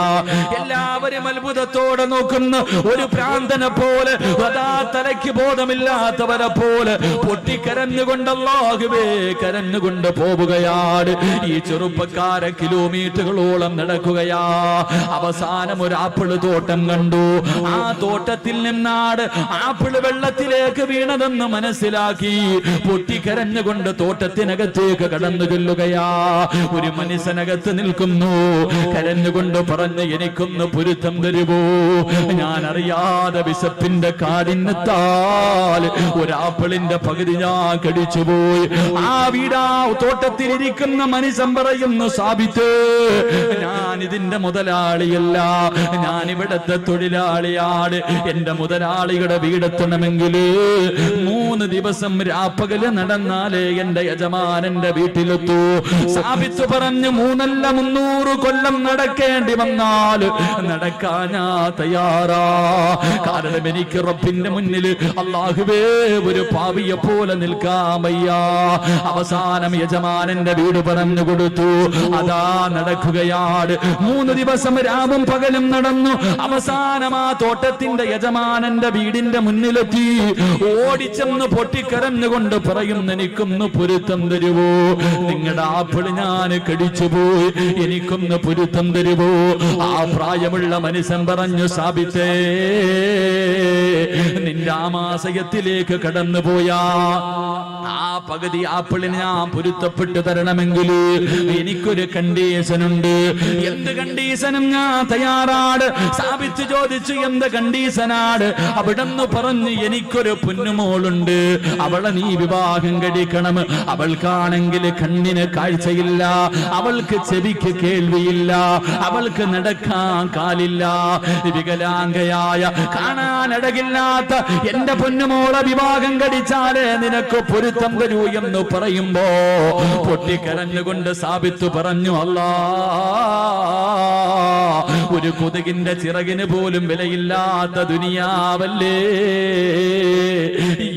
എല്ലാവരും അത്ഭുതത്തോടെ നോക്കുന്ന ഒരു ഭ്രാന്തനെ പോലെ, തലയ്ക്ക് ബോധമില്ലാത്തവരെ പോലെ പൊട്ടിക്കരഞ്ഞുകൊണ്ട് അല്ലാഹുവേ കരഞ്ഞുകൊണ്ട് പോവുകയാണ്. ഈ ചെറുപ്പക്കാരൻ കിലോമീറ്ററുകളോളം നടക്കുകയാ. അവസാനം ഒരു ആപ്പിള് തോട്ടം കണ്ടു. ആ തോട്ടത്തിൽ നിന്നാണ് ആപ്പിള് വെള്ളത്തിലേക്ക് വീണതെന്ന് മനസ്സിലാക്കി പൊട്ടിക്കരഞ്ഞുകൊണ്ട് തോട്ടത്തിനകത്തേക്ക് കടന്നു ചെല്ലുകയാ. ഒരു മനുഷ്യനകത്ത് നിൽക്കുന്നു, കരഞ്ഞുകൊണ്ട് പറഞ്ഞ് എനിക്കൊന്ന് പൊരുത്തം തരുമോ? ഞാൻ അറിയാതെ വിശപ്പിന്റെ കാഠിന്യത്താൽ ഒരാപ്പിളിന്റെ പകുതി ഞാൻ കടിച്ചുപോയി. ആ വീടാ തോട്ടത്തിലിരിക്കുന്ന മനുഷ്യൻ പറയുന്നു, സാബിത്ത്, ഞാൻ ഇതിന്റെ മുതലാളിയല്ല, ഞാൻ ഇവിടത്തെ തൊഴിലാളിയാണ്. എന്റെ മുതലാളിയുടെ വീടെത്തണമെങ്കിൽ 3 ദിവസം രാപ്പകല് നടന്നാലേ എന്റെ യജമാനന്റെ വീട്ടിലെത്തൂ. സാബിത്ത് പറഞ്ഞു, 3 അല്ല 300 കൊല്ലം നടക്കേണ്ടി വന്നാൽ നടക്കാൻ ഞാൻ തയ്യാറാ. കാരണം എനിക്ക് റബ്ബിന്റെ മുന്നിൽ അല്ലാഹുവേ ഒരു പാവിയെ പോലെ നിൽക്കാൻ വയ്യ. അവസാനം യജമാനന്റെ വീട് പറഞ്ഞു കൊടുത്തു. അതാ നടക്കുകയാണ്. 3 ദിവസം രാവും പകലും നടന്നു. അവസാനം ആ തോട്ടത്തിന്റെ യജമാനന്റെ വീടിന്റെ മുന്നിലെത്തി. ഓടിച്ചെന്ന് പൊട്ടിക്കരഞ്ഞുകൊണ്ട് പറയുന്നു, എനിക്കൊന്ന് പൊരുത്തം തരുവോ? നിങ്ങളുടെ ആപ്പിള് ഞാൻ കടിച്ചുപോയി, എനിക്കൊന്ന് പൊരുത്തം തരുവോ? ആ പ്രായമുള്ള മനുഷ്യൻ പറഞ്ഞു, സാബിത്തേ, നിന്റെ ആമാശയത്തിലേക്ക് കടന്നുപോയാ ആ പകുതി ആപ്പിളിന് ഞാൻ പൊരുത്തപ്പെട്ടു തരണമെങ്കിൽ എനിക്കൊരു കണ്ടീഷൻ ഉണ്ട്. എന്ത് കണ്ടീഷനും ഞാൻ തയ്യാറാണ്. സാബിത്ത് ചോദിച്ചു, എന്ത് കണ്ടീഷനാണ്? അവിടെന്ന് പറഞ്ഞു, എനിക്കൊരു പൊന്നുമോളുണ്ട്, അവളെ നീ വിവാഹം കഴിക്കണം. അവൾക്കാണെങ്കിൽ കണ്ണിന് കാഴ്ചയില്ല, അവൾക്ക് ചെവിക്ക് കേൾവിയില്ല, അവൾക്ക് നടക്കാൻ കാലില്ല. വികലാംഗയായ കാണാനടകില്ലാത്ത എന്റെ പൊന്നുമോളെ വിവാഹം കഴിച്ചാലേ നിനക്ക് പൊരുത്തം തരൂ എന്ന് പറയുമ്പോ പൊട്ടിക്കരഞ്ഞുകൊണ്ട് സാബിത്ത് പറഞ്ഞു, അല്ലാ, ഒരു കൊതുകിന്റെ ചിറകിന് പോലും വിലയില്ലാത്ത ദുനിയാവല്ലേ,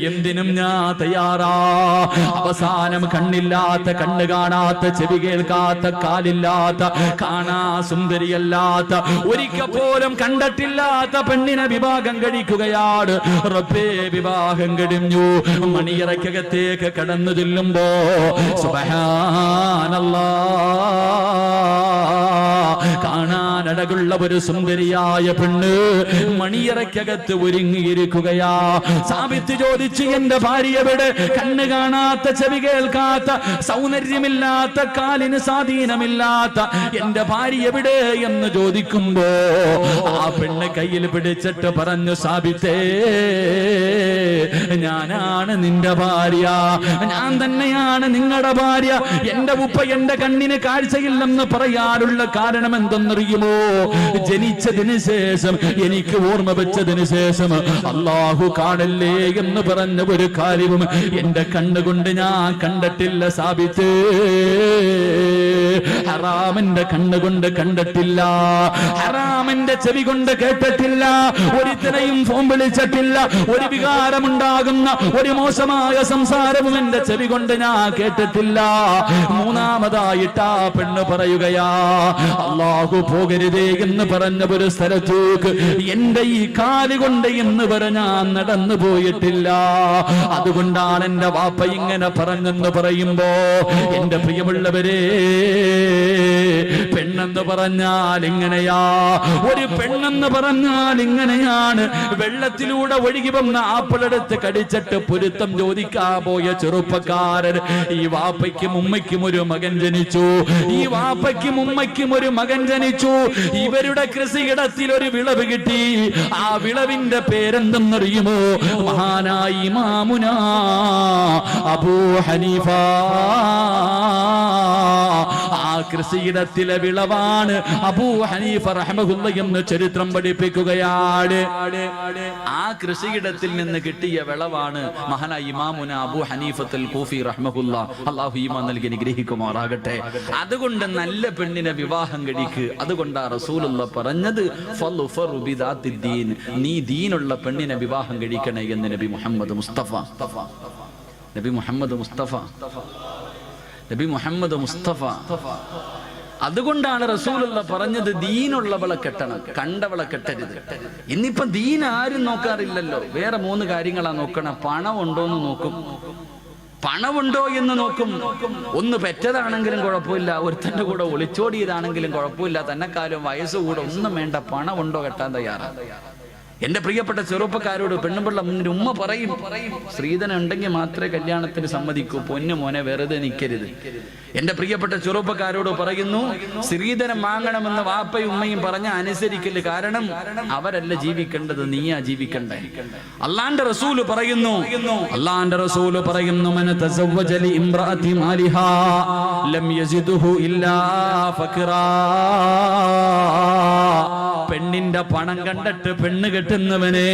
എന്തിനും ഞാൻ തയ്യാറാ. അവസാനം കണ്ണില്ലാത്ത, കണ്ണ് കാണാത്ത, ചെവി കേൾക്കാത്ത, കാലില്ലാത്ത, കാണാ സുന്ദരിയല്ലാത്ത, ഒരിക്കൽ പോലും കണ്ടിട്ടില്ലാത്ത പെണ്ണിനെ വിവാഹം കഴിക്കുകയാണ്. റബ്ബേ, വിവാഹം കഴിഞ്ഞു. മണിയറയ്ക്കകത്തേക്ക് കടന്നു ചെല്ലുമ്പോ സുബ്ഹാനല്ലാഹ്, കാണാനടകുള്ള ഒരു സുന്ദരിയായ പെണ്ണ് മണിയറയ്ക്കകത്ത് ഒരുങ്ങിയിരിക്കുകയാ. സാബിത്ത് ചോദിച്ചു, എന്റെ ഭാര്യ എവിടെ? കണ്ണ് കാണാത്ത, ചെവി കേൾക്കാത്ത, സൗന്ദര്യമില്ലാത്ത, കാലിന് സ്വാധീനമില്ലാത്ത എന്റെ ഭാര്യ എവിടെ എന്ന് ചോദിക്കുമ്പോ ആ പെണ്ണ് കയ്യിൽ പിടിച്ചിട്ട് പറഞ്ഞു, സാബിത്തേ, ഞാനാണ് നിന്റെ ഭാര്യ, ഞാൻ തന്നെയാണ് നിങ്ങളുടെ ഭാര്യ. എന്റെ ഉപ്പ എന്റെ കണ്ണിന് കാഴ്ചയില്ലെന്ന് പറയാനുള്ള കാരണം എന്തെന്നറിയുമോ? ജനിച്ചതിന് ശേഷം, എനിക്ക് ഓർമ്മ വെച്ചതിന് ശേഷം അല്ലാഹു കാണല്ലേ എന്ന് പറഞ്ഞ ഒരു കാര്യവും എന്റെ കണ്ണുകൊണ്ട് ഞാൻ കണ്ടിട്ടില്ല സാബിത്ത്. ഹറാമിന്റെ കണ്ണുകൊണ്ട് കണ്ടിട്ടില്ല, ഹറാമിന്റെ ചെവി കൊണ്ട് കേട്ടിട്ടില്ല, ഒരുത്തനെയും ഫോൺ വിളിച്ചിട്ടില്ല, ഒരു വികാരമുണ്ടാകുന്ന ഒരു മോശമായ സംസാരവും എന്റെ ചെവി കൊണ്ട് ഞാൻ കേട്ടിട്ടില്ല. മൂന്നാമതായിട്ട് ആ പെണ്ണ് പറയുകയാ, അല്ലാഹു പോകരുതേ എന്ന് പറഞ്ഞ ഒരു സ്ഥലത്തേക്ക് എന്റെ ഈ കാല് കൊണ്ട് എന്ന് ഞാൻ നടന്നു പോയിട്ടില്ല. അതുകൊണ്ടാണ് എന്റെ വാപ്പ ഇങ്ങനെ പറഞ്ഞെന്ന് പറയുമ്പോ, എന്റെ പ്രിയമുള്ളവരെ, പെണ്ണെന്ന് പറഞ്ഞാൽ ഇങ്ങനെയാ, ഒരു പെണ്ണെന്ന് പറഞ്ഞാൽ ഇങ്ങനെയാണ്. വെള്ളത്തിലൂടെ ഒഴുകി വന്ന ആപ്പിളെടുത്ത് കടിച്ചിട്ട് പൊരുത്തം ചോദിക്കാൻ പോയ ചെറുപ്പക്കാരൻ, ഈ വാപ്പയ്ക്കും ഉമ്മയ്ക്കും ഒരു മകൻ ജനിച്ചു, ഈ വാപ്പയ്ക്കും ഉമ്മയ്ക്കും ഒരു മകൻ ജനിച്ചു. ഇവരുടെ കൃഷിയിടത്തിൽ ഒരു വിളവ് കിട്ടി. ആ വിളവിന്റെ പേരെന്തെന്നറിയുമോ? മഹാനായ ഇമാമുന അബൂ ഹനീഫ. ആ കൃഷിയിടത്തിലെ വിളവാണ് അബൂ ഹനീഫ റഹ്മഹുല്ലാഹ് എന്ന് ചരിത്രം പഠിപ്പിക്കുകയാണ്. ആ കൃഷിയിടത്തിൽ നിന്ന് കിട്ടിയ വിളവാണ് മഹാനായ ഇമാമുന അബൂ ഹനീഫത്തുൽ കൂഫി റഹ്മഹുല്ലാഹ്. അല്ലാഹു ഈമാൻ നൽകി അനുഗ്രഹിക്കുമാറാകട്ടെ. അതുകൊണ്ട് നല്ല പെണ്ണിനെ വിവാഹം കഴിക്ക്. അതുകൊണ്ടാ റസൂലുള്ളാഹ് പറഞ്ഞത്, ഫളുഫറു ബിദാത്തിദ്ദീൻ, നീ ദീനുള്ള പെണ്ണിനെ വിവാഹം കഴിക്കണേ എന്ന് നബി മുഹമ്മദ് മുസ്തഫ. നബി മുഹമ്മദ് മുസ്തഫ, നബി മുഹമ്മദ് മുസ്തഫ. അതുകൊണ്ടാണ് റസൂലുള്ളാഹ് പറഞ്ഞത്, ദീനുള്ളവളെ കെട്ടണം, കണ്ടവളെ കെട്ടരുത്. ഇന്നിപ്പം ദീൻ ആരും നോക്കാറില്ലല്ലോ. വേറെ 3 കാര്യങ്ങളാ നോക്കണം. പണം ഉണ്ടോന്ന് നോക്കും, പണമുണ്ടോ എന്ന് നോക്കും. ഒന്ന് പെറ്റതാണെങ്കിലും കുഴപ്പമില്ല, ഒരുത്തന്റെ കൂടെ ഒളിച്ചോടിയതാണെങ്കിലും കുഴപ്പമില്ല, തന്നെക്കാലം വയസ്സുകൂടെ ഒന്നും വേണ്ട, പണമുണ്ടോ കെട്ടാൻ തയ്യാറാണ്. എന്റെ പ്രിയപ്പെട്ട ചെറുപ്പക്കാരോട് പെണ്ണുപിള്ള മുന്നിൽ ഉമ്മ പറയും, സ്ത്രീധനം ഉണ്ടെങ്കിൽ മാത്രമേ കല്യാണത്തിന് സമ്മതിക്കൂ, പൊന്നു മോനെ വെറുതെ നിൽക്കരുത്. എന്റെ പ്രിയപ്പെട്ട ചെറുപ്പക്കാരോട് പറയുന്നു, സ്ത്രീധനം വാങ്ങണമെന്ന് വാപ്പയും ഉമ്മയും പറഞ്ഞ അനുസരിക്കല്. കാരണം അവരല്ല ജീവിക്കേണ്ടത്, നീയാ ജീവിക്കണ്ടേ. അള്ളാന്റെ റസൂല് പറയുന്നു, മൻ തസവ്വജ ലി ഇംറഅതി മാലിഹാ ലം യസിദുഹു ഇല്ലാ ഫഖറാ. പെണ്ണിന്റെ പണം കണ്ടിട്ട് പെണ്ണ് കെട്ടുന്നവനെ,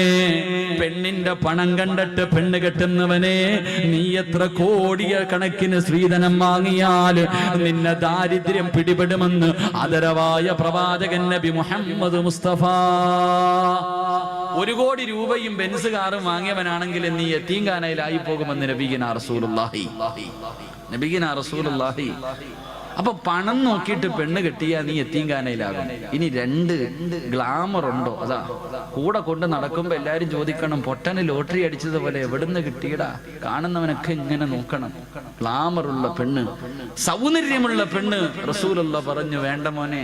പെണ്ണിന്റെ പണം കണ്ടിട്ട് പെണ്ണ് കെട്ടുന്നവനെ, നീ എത്ര കോടിയ കണക്കിന് സ്ത്രീധനം വാങ്ങിയാൽ നിന്നെ ദാരിദ്ര്യം പിടിപെടുമെന്ന് ആദരവായ പ്രവാചകൻ നബി മുഹമ്മദ് മുസ്തഫ. 1 കോടി രൂപയും ബെൻസ് കാറും വാങ്ങിയവനാണെങ്കിൽ നീ യതീംഖാനയിലായി പോകുമെന്ന് നബിഗിന റസൂലുള്ളാഹി. അപ്പൊ പണം നോക്കിയിട്ട് പെണ്ണ് കെട്ടിയാ നീ യതീംഖാനയിലാകും. ഇനി 2 ഗ്ലാമർ ഉണ്ടോ? അതാ കൂടെ കൊണ്ട് നടക്കുമ്പോ എല്ലാരും ചോദിക്കണം, പൊട്ടന് ലോട്ടറി അടിച്ചതുപോലെ എവിടുന്ന് കിട്ടിയടാ? കാണുന്നവനൊക്കെ ഇങ്ങനെ നോക്കണം. ഗ്ലാമറുള്ള പെണ്ണ്, സൗന്ദര്യമുള്ള പെണ്ണ്. റസൂലുള്ള പറഞ്ഞു, വേണ്ട മോനെ,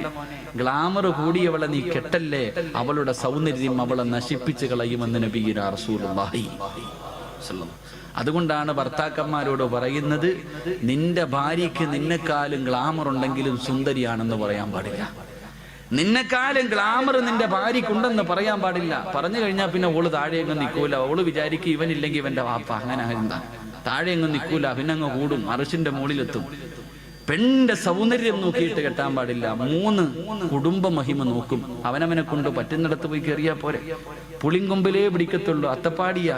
ഗ്ലാമർ കൂടിയവളെ നീ കെട്ടല്ലേ, അവളുടെ സൗന്ദര്യം അവളെ നശിപ്പിച്ചു കളയുമെന്ന് നബിയിന റസൂലുള്ളാഹി. അതുകൊണ്ടാണ് ഭർത്താക്കന്മാരോട് പറയുന്നത്, നിന്റെ ഭാര്യയ്ക്ക് നിന്നെക്കാളും ഗ്ലാമർ ഉണ്ടെങ്കിലും സുന്ദരിയാണെന്ന് പറയാൻ പാടില്ല. നിന്നെക്കാളും ഗ്ലാമർ നിന്റെ ഭാര്യക്കുണ്ടെന്ന് പറയാൻ പാടില്ല. പറഞ്ഞു കഴിഞ്ഞാൽ പിന്നെ ഓള് താഴെയെങ്ങും നിൽക്കൂല. ഓള് വിചാരിക്കും ഇവനില്ലെങ്കിൽ ഇവന്റെ വാപ്പ. അങ്ങനെ എന്താ, താഴെയെങ്ങും നിൽക്കൂല, പിന്നെ അങ്ങ് കൂടും, അർശിന്റെ മുകളിലെത്തും. പെണ്ണിന്റെ സൗന്ദര്യം നോക്കിയിട്ട് കെട്ടാൻ പാടില്ല. 3 കുടുംബ മഹിമ നോക്കും. അവനവനെ കൊണ്ട് പറ്റുന്നിടത്ത് പോയി കയറിയാ പോരെ. പുളിങ്കൊമ്പിലേ പിടിക്കത്തുള്ളൂ. അത്തപ്പാടിയ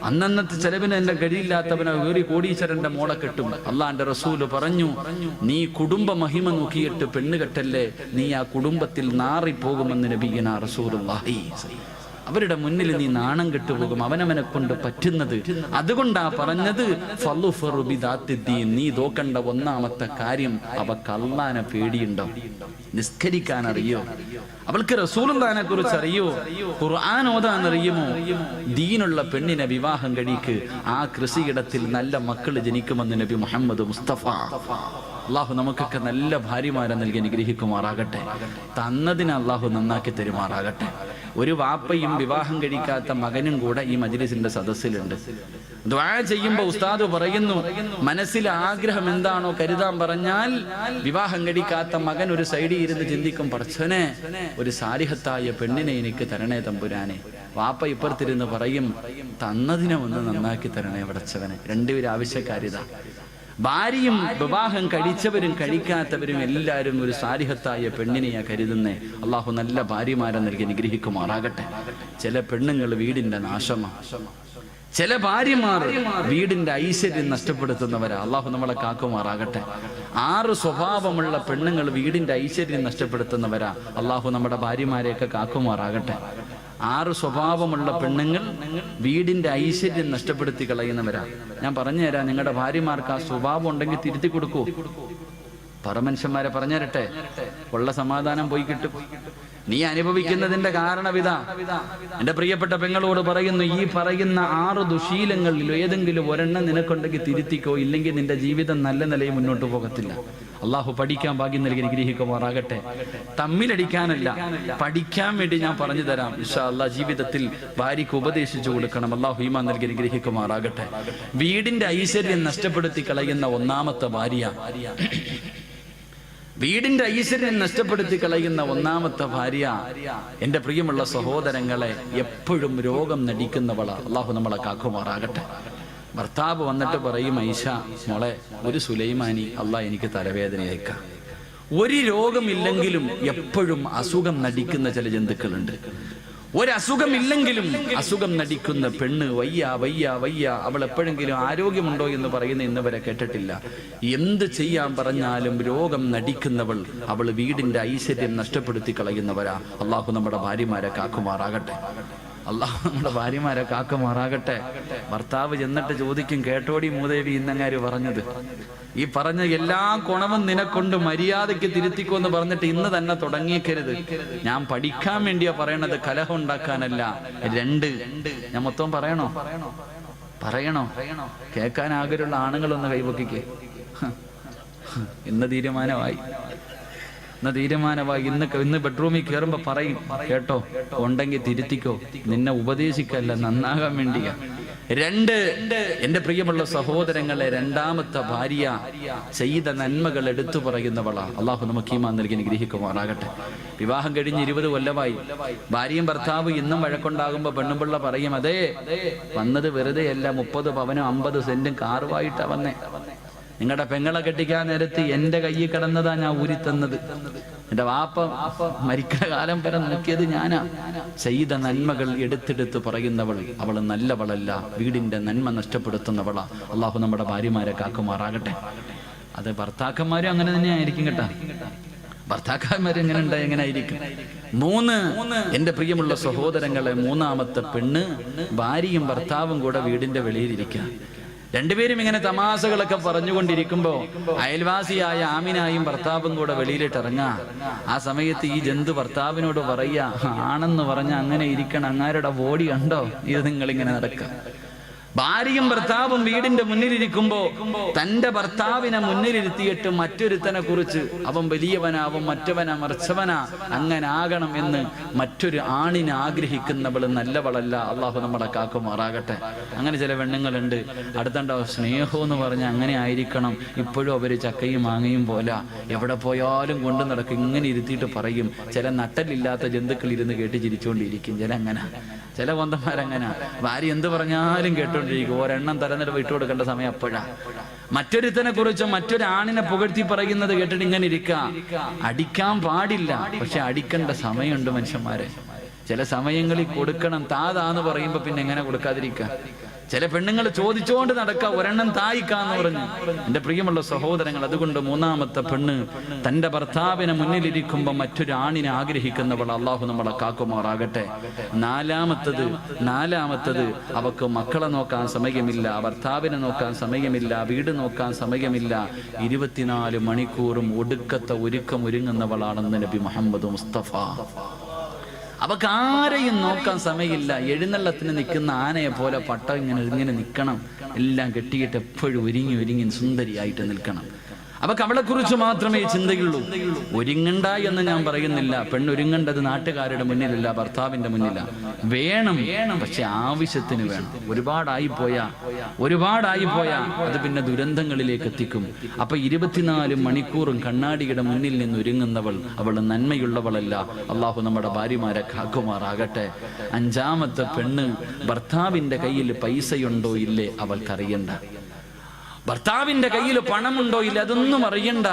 അന്നന്നത്തെ ചെലവിന് എന്റെ കഴിയില്ലാത്തവനെ വേറി കോടീശ്വരന്റെ മോളെ കെട്ടും. അള്ളാന്റെ റസൂല് പറഞ്ഞു, നീ കുടുംബ മഹിമ നോക്കിയിട്ട് പെണ്ണ് കെട്ടല്ലേ, നീ ആ കുടുംബത്തിൽ നാറിപ്പോകുമെന്ന് നബിയിന റസൂലുള്ളാഹി. അവരുടെ മുന്നിൽ നീ നാണം കെട്ടുപോകും, അവനവനെ കൊണ്ട് പറ്റുന്നത്. അതുകൊണ്ടാ പറഞ്ഞത്, നീ നോക്കണ്ട ഒന്നാമത്തെ കാര്യം, അവക്ക് അള്ളാനെ പേടിയുണ്ടോ, നിസ്കരിക്കാൻ അറിയോ, അവൾക്ക് റസൂലുള്ളാഹിനെ കുറിച്ച് അറിയോ, ഖുർആൻ ഓതാൻ അറിയുമോ. ദീനുള്ള പെണ്ണിനെ വിവാഹം കഴിക്ക്, ആ കൃഷിയിടത്തിൽ നല്ല മക്കൾ ജനിക്കുമെന്ന് നബി മുഹമ്മദ് മുസ്തഫ. അള്ളാഹു നമുക്കൊക്കെ നല്ല ഭാര്യമാരെ നൽകി അനുഗ്രഹിക്കുമാറാകട്ടെ. തന്നതിന് അള്ളാഹു നന്നാക്കി തരുമാറാകട്ടെ. ഒരു വാപ്പയും വിവാഹം കഴിക്കാത്ത മകനും കൂടെ ഈ മജ്‌ലിസിന്റെ സദസ്സിലുണ്ട്. ദുആ ചെയ്യുമ്പോൾ ഉസ്താദ് പറയുന്നു, മനസ്സിലെ ആഗ്രഹം എന്താണോ കരുതാൻ പറഞ്ഞാൽ, വിവാഹം കഴിക്കാത്ത മകൻ ഒരു സൈഡിൽ ഇരുന്ന് ചിന്തിക്കും, പടച്ചോനെ ഒരു സാലിഹത്തായ പെണ്ണിനെ എനിക്ക് തരണേ തമ്പുരാനെ. വാപ്പ ഇപ്പുറത്തിരുന്ന് പറയും, തന്നതിനെ ഒന്ന് നന്നാക്കി തരണേ പടച്ചവനെ. 2 പേരും ആവശ്യക്കാരിതാ. ഭാര്യയും വിവാഹം കഴിച്ചവരും കഴിക്കാത്തവരും എല്ലാവരും ഒരു സാലിഹത്തായ പെണ്ണിനെയാ കരുതുന്നേ. അള്ളാഹു നല്ല ഭാര്യമാരെ നൽകി അനുഗ്രഹിക്കുമാറാകട്ടെ. ചില പെണ്ണുങ്ങൾ വീടിന്റെ നാശമാണ്, ചില ഭാര്യമാർ വീടിന്റെ ഐശ്വര്യം നഷ്ടപ്പെടുത്തുന്നവരാ. അള്ളാഹു നമ്മളെ കാക്കുമാറാകട്ടെ. 6 സ്വഭാവമുള്ള പെണ്ണുങ്ങൾ വീടിന്റെ ഐശ്വര്യം നഷ്ടപ്പെടുത്തുന്നവരാ. അള്ളാഹു നമ്മുടെ ഭാര്യമാരെയൊക്കെ കാക്കുമാറാകട്ടെ. 6 സ്വഭാവമുള്ള പെണ്ണുങ്ങൾ വീടിന്റെ ഐശ്വര്യം നഷ്ടപ്പെടുത്തി കളയുന്നവരാ. ഞാൻ പറഞ്ഞുതരാം, നിങ്ങളുടെ ഭാര്യമാർക്ക് ആ സ്വഭാവം ഉണ്ടെങ്കിൽ തിരുത്തി കൊടുക്കൂ. പറമനുഷ്യന്മാരെ പറഞ്ഞു തരട്ടെ, ഉള്ള സമാധാനം പോയി കിട്ടും. നീ അനുഭവിക്കുന്നതിന്റെ കാരണവിതാ. എന്റെ പ്രിയപ്പെട്ട പെങ്ങളോട് പറയുന്നു, ഈ പറയുന്ന 6 ദുശീലങ്ങളിൽ ഏതെങ്കിലും ഒരെണ്ണം നിനക്കുണ്ടെങ്കിൽ തിരുത്തിക്കോ, ഇല്ലെങ്കിൽ നിന്റെ ജീവിതം നല്ല നിലയിൽ മുന്നോട്ട് പോകത്തില്ല. അള്ളാഹു പഠിക്കാൻ ഭാഗ്യം നൽകി അനുഗ്രഹിക്കുമാറാകട്ടെ. തമ്മിലടിക്കാനല്ല, പഠിക്കാൻ വേണ്ടി ഞാൻ പറഞ്ഞു തരാം. ഇൻഷാ അല്ലാഹ് ജീവിതത്തിൽ ഭാര്യയ്ക്ക് ഉപദേശിച്ചു കൊടുക്കണം. അള്ളാഹു ഈമാൻ നൽകി അനുഗ്രഹിക്കുമാറാകട്ടെ. വീടിന്റെ ഐശ്വര്യം നഷ്ടപ്പെടുത്തി കളയുന്ന ഒന്നാമത്തെ ഭാര്യ, വീടിന്റെ ഐശ്വര്യം നഷ്ടപ്പെടുത്തി കളയുന്ന ഒന്നാമത്തെ ഭാര്യ, എന്റെ പ്രിയമുള്ള സഹോദരങ്ങളെ, എപ്പോഴും രോഗം നടിക്കുന്നവളാ. അള്ളാഹു നമ്മളെ കാക്കുമാറാകട്ടെ. ഭർത്താവ് വന്നിട്ട് പറയും, ഐഷ മോളെ, ഒരു സുലൈമാനി അള്ളാഹ് എനിക്ക് തലവേദനയേക്കാം. ഒരു രോഗമില്ലെങ്കിലും എപ്പോഴും അസുഖം നടിക്കുന്ന ചില ജന്തുക്കളുണ്ട്. ഒരസുഖമില്ലെങ്കിലും അസുഖം നടിക്കുന്ന പെണ്ണ്, വയ്യ വയ്യ വയ്യ, അവൾ എപ്പോഴെങ്കിലും ആരോഗ്യമുണ്ടോ എന്ന് പറയുന്ന ഇന്നുവരെ കേട്ടിട്ടില്ല. എന്ത് ചെയ്യാൻ പറഞ്ഞാലും രോഗം നടിക്കുന്നവൾ, അവൾ വീടിന്റെ ഐശ്വര്യം നഷ്ടപ്പെടുത്തി കളയുന്നവരാ. അള്ളാഹു നമ്മുടെ ഭാര്യമാരെ കാക്കുമാറാകട്ടെ. അള്ളാഹു നമ്മുടെ ഭാര്യമാരെ കാക്കുമാറാകട്ടെ. ഭർത്താവ് ചെന്നിട്ട് ചോദിക്കും, കേട്ടോടി മൂദേവി ഇന്നങ്ങാര് പറഞ്ഞത്, ഈ പറഞ്ഞ എല്ലാ ഗുണവും നിനക്കൊണ്ട് മര്യാദയ്ക്ക് തിരുത്തിക്കോന്ന് പറഞ്ഞിട്ട് ഇന്ന് തന്നെ തുടങ്ങിയേക്കരുത്. ഞാൻ പഠിക്കാൻ വേണ്ടിയാ പറയണത്, കലഹം ഉണ്ടാക്കാനല്ല. 2 ഞാൻ മൊത്തം പറയണോ? പറയണോ? കേൾക്കാൻ ആഗ്രഹമുള്ള ആണുങ്ങളൊന്ന് കൈവക്കിക്കേ. ഇന്ന് തീരുമാനമായി, ഇന്ന് ബെഡ്റൂമിൽ കയറുമ്പോ പറയും, കേട്ടോ, ഉണ്ടെങ്കിൽ തിരുത്തിക്കോ, നിന്നെ ഉപദേശിക്കല്ല, നന്നാകാൻ വേണ്ടിയാ. 2, എന്റെ പ്രിയമുള്ള സഹോദരങ്ങളെ, രണ്ടാമത്തെ ഭാര്യ ചെയ്ത നന്മകൾ എടുത്തു പറയുന്നവളാ. അള്ളാഹു നമുക്ക് ഈമാൻ നൽകി അനുഗ്രഹിക്കുമാറാകട്ടെ. വിവാഹം കഴിഞ്ഞ് 20 കൊല്ലമായി. ഭാര്യയും ഭർത്താവ് ഇന്നും വഴക്കുണ്ടാകുമ്പോ പെണ്ണുപിള്ള പറയും, അതേ വന്നത് വെറുതെ അല്ല, 30 പവനും 50 സെന്റും കാറുമായിട്ടാ വന്നേ. നിങ്ങളുടെ പെങ്ങളെ കെട്ടിക്കാൻ നേരത്ത് എന്റെ കയ്യിൽ കിടന്നതാ ഞാൻ ഊരിത്തന്നത്. എന്റെ വാപ്പ മരിക്കുന്ന കാലം വരെ നോക്കിയത് ഞാനാ. ചെയ്ത നന്മകൾ എടുത്തെടുത്ത് പറയുന്നവൾ, അവൾ നല്ലവളല്ല, വീടിന്റെ നന്മ നഷ്ടപ്പെടുത്തുന്നവളാ. അള്ളാഹു നമ്മുടെ ഭാര്യമാരെ കാക്കുമാറാകട്ടെ. അത് ഭർത്താക്കന്മാരും അങ്ങനെ തന്നെ ആയിരിക്കും കേട്ടാ. ഭർത്താക്കന്മാർ എങ്ങനെ ഉണ്ടായി എങ്ങനെ ആയിരിക്കും. 3, എന്റെ പ്രിയമുള്ള സഹോദരങ്ങളെ, മൂന്നാമത്തെ പെണ്ണ് ഭാര്യയും ഭർത്താവും കൂടെ വീടിന്റെ വെളിയിലിരിക്കുക. രണ്ടുപേരും ഇങ്ങനെ തമാശകളൊക്കെ പറഞ്ഞുകൊണ്ടിരിക്കുമ്പോ അയൽവാസിയായ ആമിനായും ഭർത്താവും കൂടെ വെളിയിലിട്ട് ഇറങ്ങാ. ആ സമയത്ത് ഈ ജന്തു ഭർത്താവിനോട് പറയാ, ആണെന്ന് പറഞ്ഞ അങ്ങനെ ഇരിക്കണം, അങ്ങാരുടെ ബോഡി കണ്ടോ, ഇത് നിങ്ങളിങ്ങനെ നടക്കുക. ഭാര്യയും ഭർത്താവും വീടിന്റെ മുന്നിലിരിക്കുമ്പോ തന്റെ ഭർത്താവിനെ മുന്നിലിരുത്തിയിട്ട് മറ്റൊരുത്തനെ കുറിച്ച് അവൻ വലിയവനാവും, മറ്റവനാ മറിച്ചവനാ, അങ്ങനെ ആകണം എന്ന് മറ്റൊരു ആണിനെ ആഗ്രഹിക്കുന്നവൾ നല്ലവളല്ല. അള്ളാഹു നമ്മളെ കാക്കുമാറാകട്ടെ. അങ്ങനെ ചില പെണ്ണുങ്ങളുണ്ട്, അടുത്തുണ്ടാവും സ്നേഹം എന്ന് പറഞ്ഞാൽ അങ്ങനെ ആയിരിക്കണം, ഇപ്പോഴും അവര് ചക്കയും മാങ്ങയും പോലെ എവിടെ പോയാലും കൊണ്ടു നടക്കും. ഇങ്ങനെ ഇരുത്തിയിട്ട് പറയും. ചില നട്ടലില്ലാത്ത ജന്തുക്കൾ ഇരുന്ന് കേട്ട് ചിരിച്ചുകൊണ്ടിരിക്കും. ചില കൊന്തന്മാരങ്ങനെ ഭാര്യ എന്ത് പറഞ്ഞാലും കേട്ടോണ്ടിരിക്കും. ഒരെണ്ണം തരന്നിട്ട് വിട്ടു കൊടുക്കേണ്ട സമയം അപ്പോഴാ. മറ്റൊരുത്തനെ കുറിച്ച് മറ്റൊരു ആണിനെ പുകഴ്ത്തി പറയുന്നത് കേട്ടിട്ട് ഇങ്ങനെ ഇരിക്കുക. അടിക്കാൻ പാടില്ല, പക്ഷെ അടിക്കേണ്ട സമയമുണ്ട് മനുഷ്യന്മാരെ. ചില സമയങ്ങളിൽ കൊടുക്കണം. താതാന്ന് പറയുമ്പോ പിന്നെ എങ്ങനെ കൊടുക്കാതിരിക്കുക? ചില പെണ്ണുങ്ങൾ ചോദിച്ചുകൊണ്ട് നടക്കുക, ഒരെണ്ണം തായിക്കാന്ന് പറഞ്ഞു. എന്റെ പ്രിയമുള്ള സഹോദരങ്ങൾ, അതുകൊണ്ട് മൂന്നാമത്തെ പെണ്ണ് തന്റെ ഭർത്താവിനെ മുന്നിലിരിക്കുമ്പോ മറ്റൊരു ആണിനെ ആഗ്രഹിക്കുന്നവൾ. അള്ളാഹു നമ്മളെ കാക്കുമാറാകട്ടെ. നാലാമത്തത് അവക്ക് മക്കളെ നോക്കാൻ സമയമില്ല, ഭർത്താവിനെ നോക്കാൻ സമയമില്ല, വീട് നോക്കാൻ സമയമില്ല. 24 മണിക്കൂറും ഒടുക്കത്തെ ഒരുങ്ങുന്നവളാണെന്ന് നബി മുഹമ്മദ് മുസ്തഫ. അവക്ക് ആരെയും നോക്കാൻ സമയമില്ല. എഴുന്നള്ളത്തിന് നിൽക്കുന്ന ആനയെ പോലെ പട്ടം ഇങ്ങനെ നിൽക്കണം. എല്ലാം കെട്ടിയിട്ട് എപ്പോഴും ഒരുങ്ങി സുന്ദരിയായിട്ട് നിൽക്കണം. അവക്ക് അവളെ കുറിച്ച് മാത്രമേ ചിന്തയുള്ളൂ. ഒരുങ്ങണ്ട എന്ന് ഞാൻ പറയുന്നില്ല. പെണ്ണൊരുങ്ങേണ്ടത് നാട്ടുകാരുടെ മുന്നിലല്ല, ഭർത്താവിന്റെ മുന്നില. വേണം, പക്ഷെ ആവശ്യത്തിന് വേണം. ഒരുപാടായി പോയാ അത് പിന്നെ ദുരന്തങ്ങളിലേക്ക് എത്തിക്കും. അപ്പൊ 24 മണിക്കൂറും കണ്ണാടിയുടെ മുന്നിൽ നിന്ന് ഒരുങ്ങുന്നവൾ അവൾ നന്മയുള്ളവളല്ല. അള്ളാഹു നമ്മുടെ ഭാര്യമാരെ കാക്കുമാറാകട്ടെ. 5ാമത്തെ പെണ്ണ് ഭർത്താവിന്റെ കയ്യിൽ പൈസയുണ്ടോ ഇല്ലേ അവൾക്കറിയണ്ട. ഭർത്താവിന്റെ കയ്യിൽ പണമുണ്ടോ ഇല്ല അതൊന്നും അറിയണ്ട.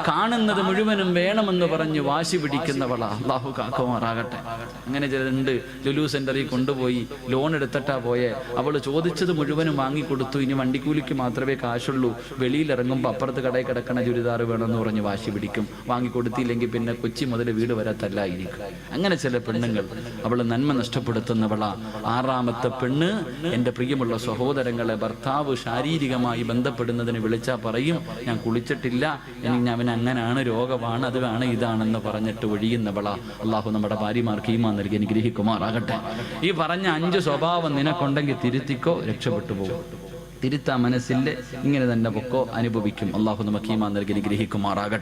കാണുന്നത് മുഴുവനും വേണമെന്ന് പറഞ്ഞ് വാശി പിടിക്കുന്നവളാ. അള്ളാഹു കാക്കുമാറാകട്ടെ. അങ്ങനെ ചിലരുണ്ട്, ലുലു സെന്ററിൽ കൊണ്ടുപോയി ലോൺ എടുത്തിട്ടാ പോയെ. അവള് ചോദിച്ചത് മുഴുവനും വാങ്ങിക്കൊടുത്തു. ഇനി വണ്ടിക്കൂലിക്ക് മാത്രമേ കാശുള്ളൂ. വെളിയിലിറങ്ങുമ്പോൾ അപ്പുറത്ത് കടയിൽ കിടക്കണ ചുരിദാർ വേണമെന്ന് പറഞ്ഞ് വാശി പിടിക്കും. വാങ്ങിക്കൊടുത്തില്ലെങ്കിൽ പിന്നെ കൊച്ചി മുതൽ വീട് വരെ തല്ലായിരിക്കും. അങ്ങനെ ചില പെണ്ണുങ്ങൾ അവള് നന്മ നഷ്ടപ്പെടുത്തുന്നവളാ. 6ാമത്തെ പെണ്ണ്, എന്റെ പ്രിയമുള്ള സഹോദരങ്ങളെ, ഭർത്താവ് ശാരീരികമായി ബന്ധപ്പെടുന്നതിന് വിളിച്ചാൽ പറയും, ഞാൻ കുളിച്ചിട്ടില്ല, എനിക്ക് അവൻ അങ്ങനാണ്, രോഗമാണ്, അതാണ് ഇതാണെന്ന് പറഞ്ഞിട്ട് ഒഴിയുന്നവളാ. അള്ളാഹു നമ്മുടെ ഭാര്യമാർക്ക് ഈമാൻ നൽകി അനുഗ്രഹിക്കുമാറാകട്ടെ. ഈ പറഞ്ഞ 5 സ്വഭാവം നിനക്കുണ്ടെങ്കിൽ തിരുത്തിക്കോ, രക്ഷപ്പെട്ടു പോകും. തിരുത്താൻ മനസ്സില്ല, ഇങ്ങനെ തന്നെ പൊക്കോ, അനുഭവിക്കും. അള്ളാഹു നമുക്ക് ഈമാൻ നൽകി അനുഗ്രഹിക്കുമാറാകട്ടെ.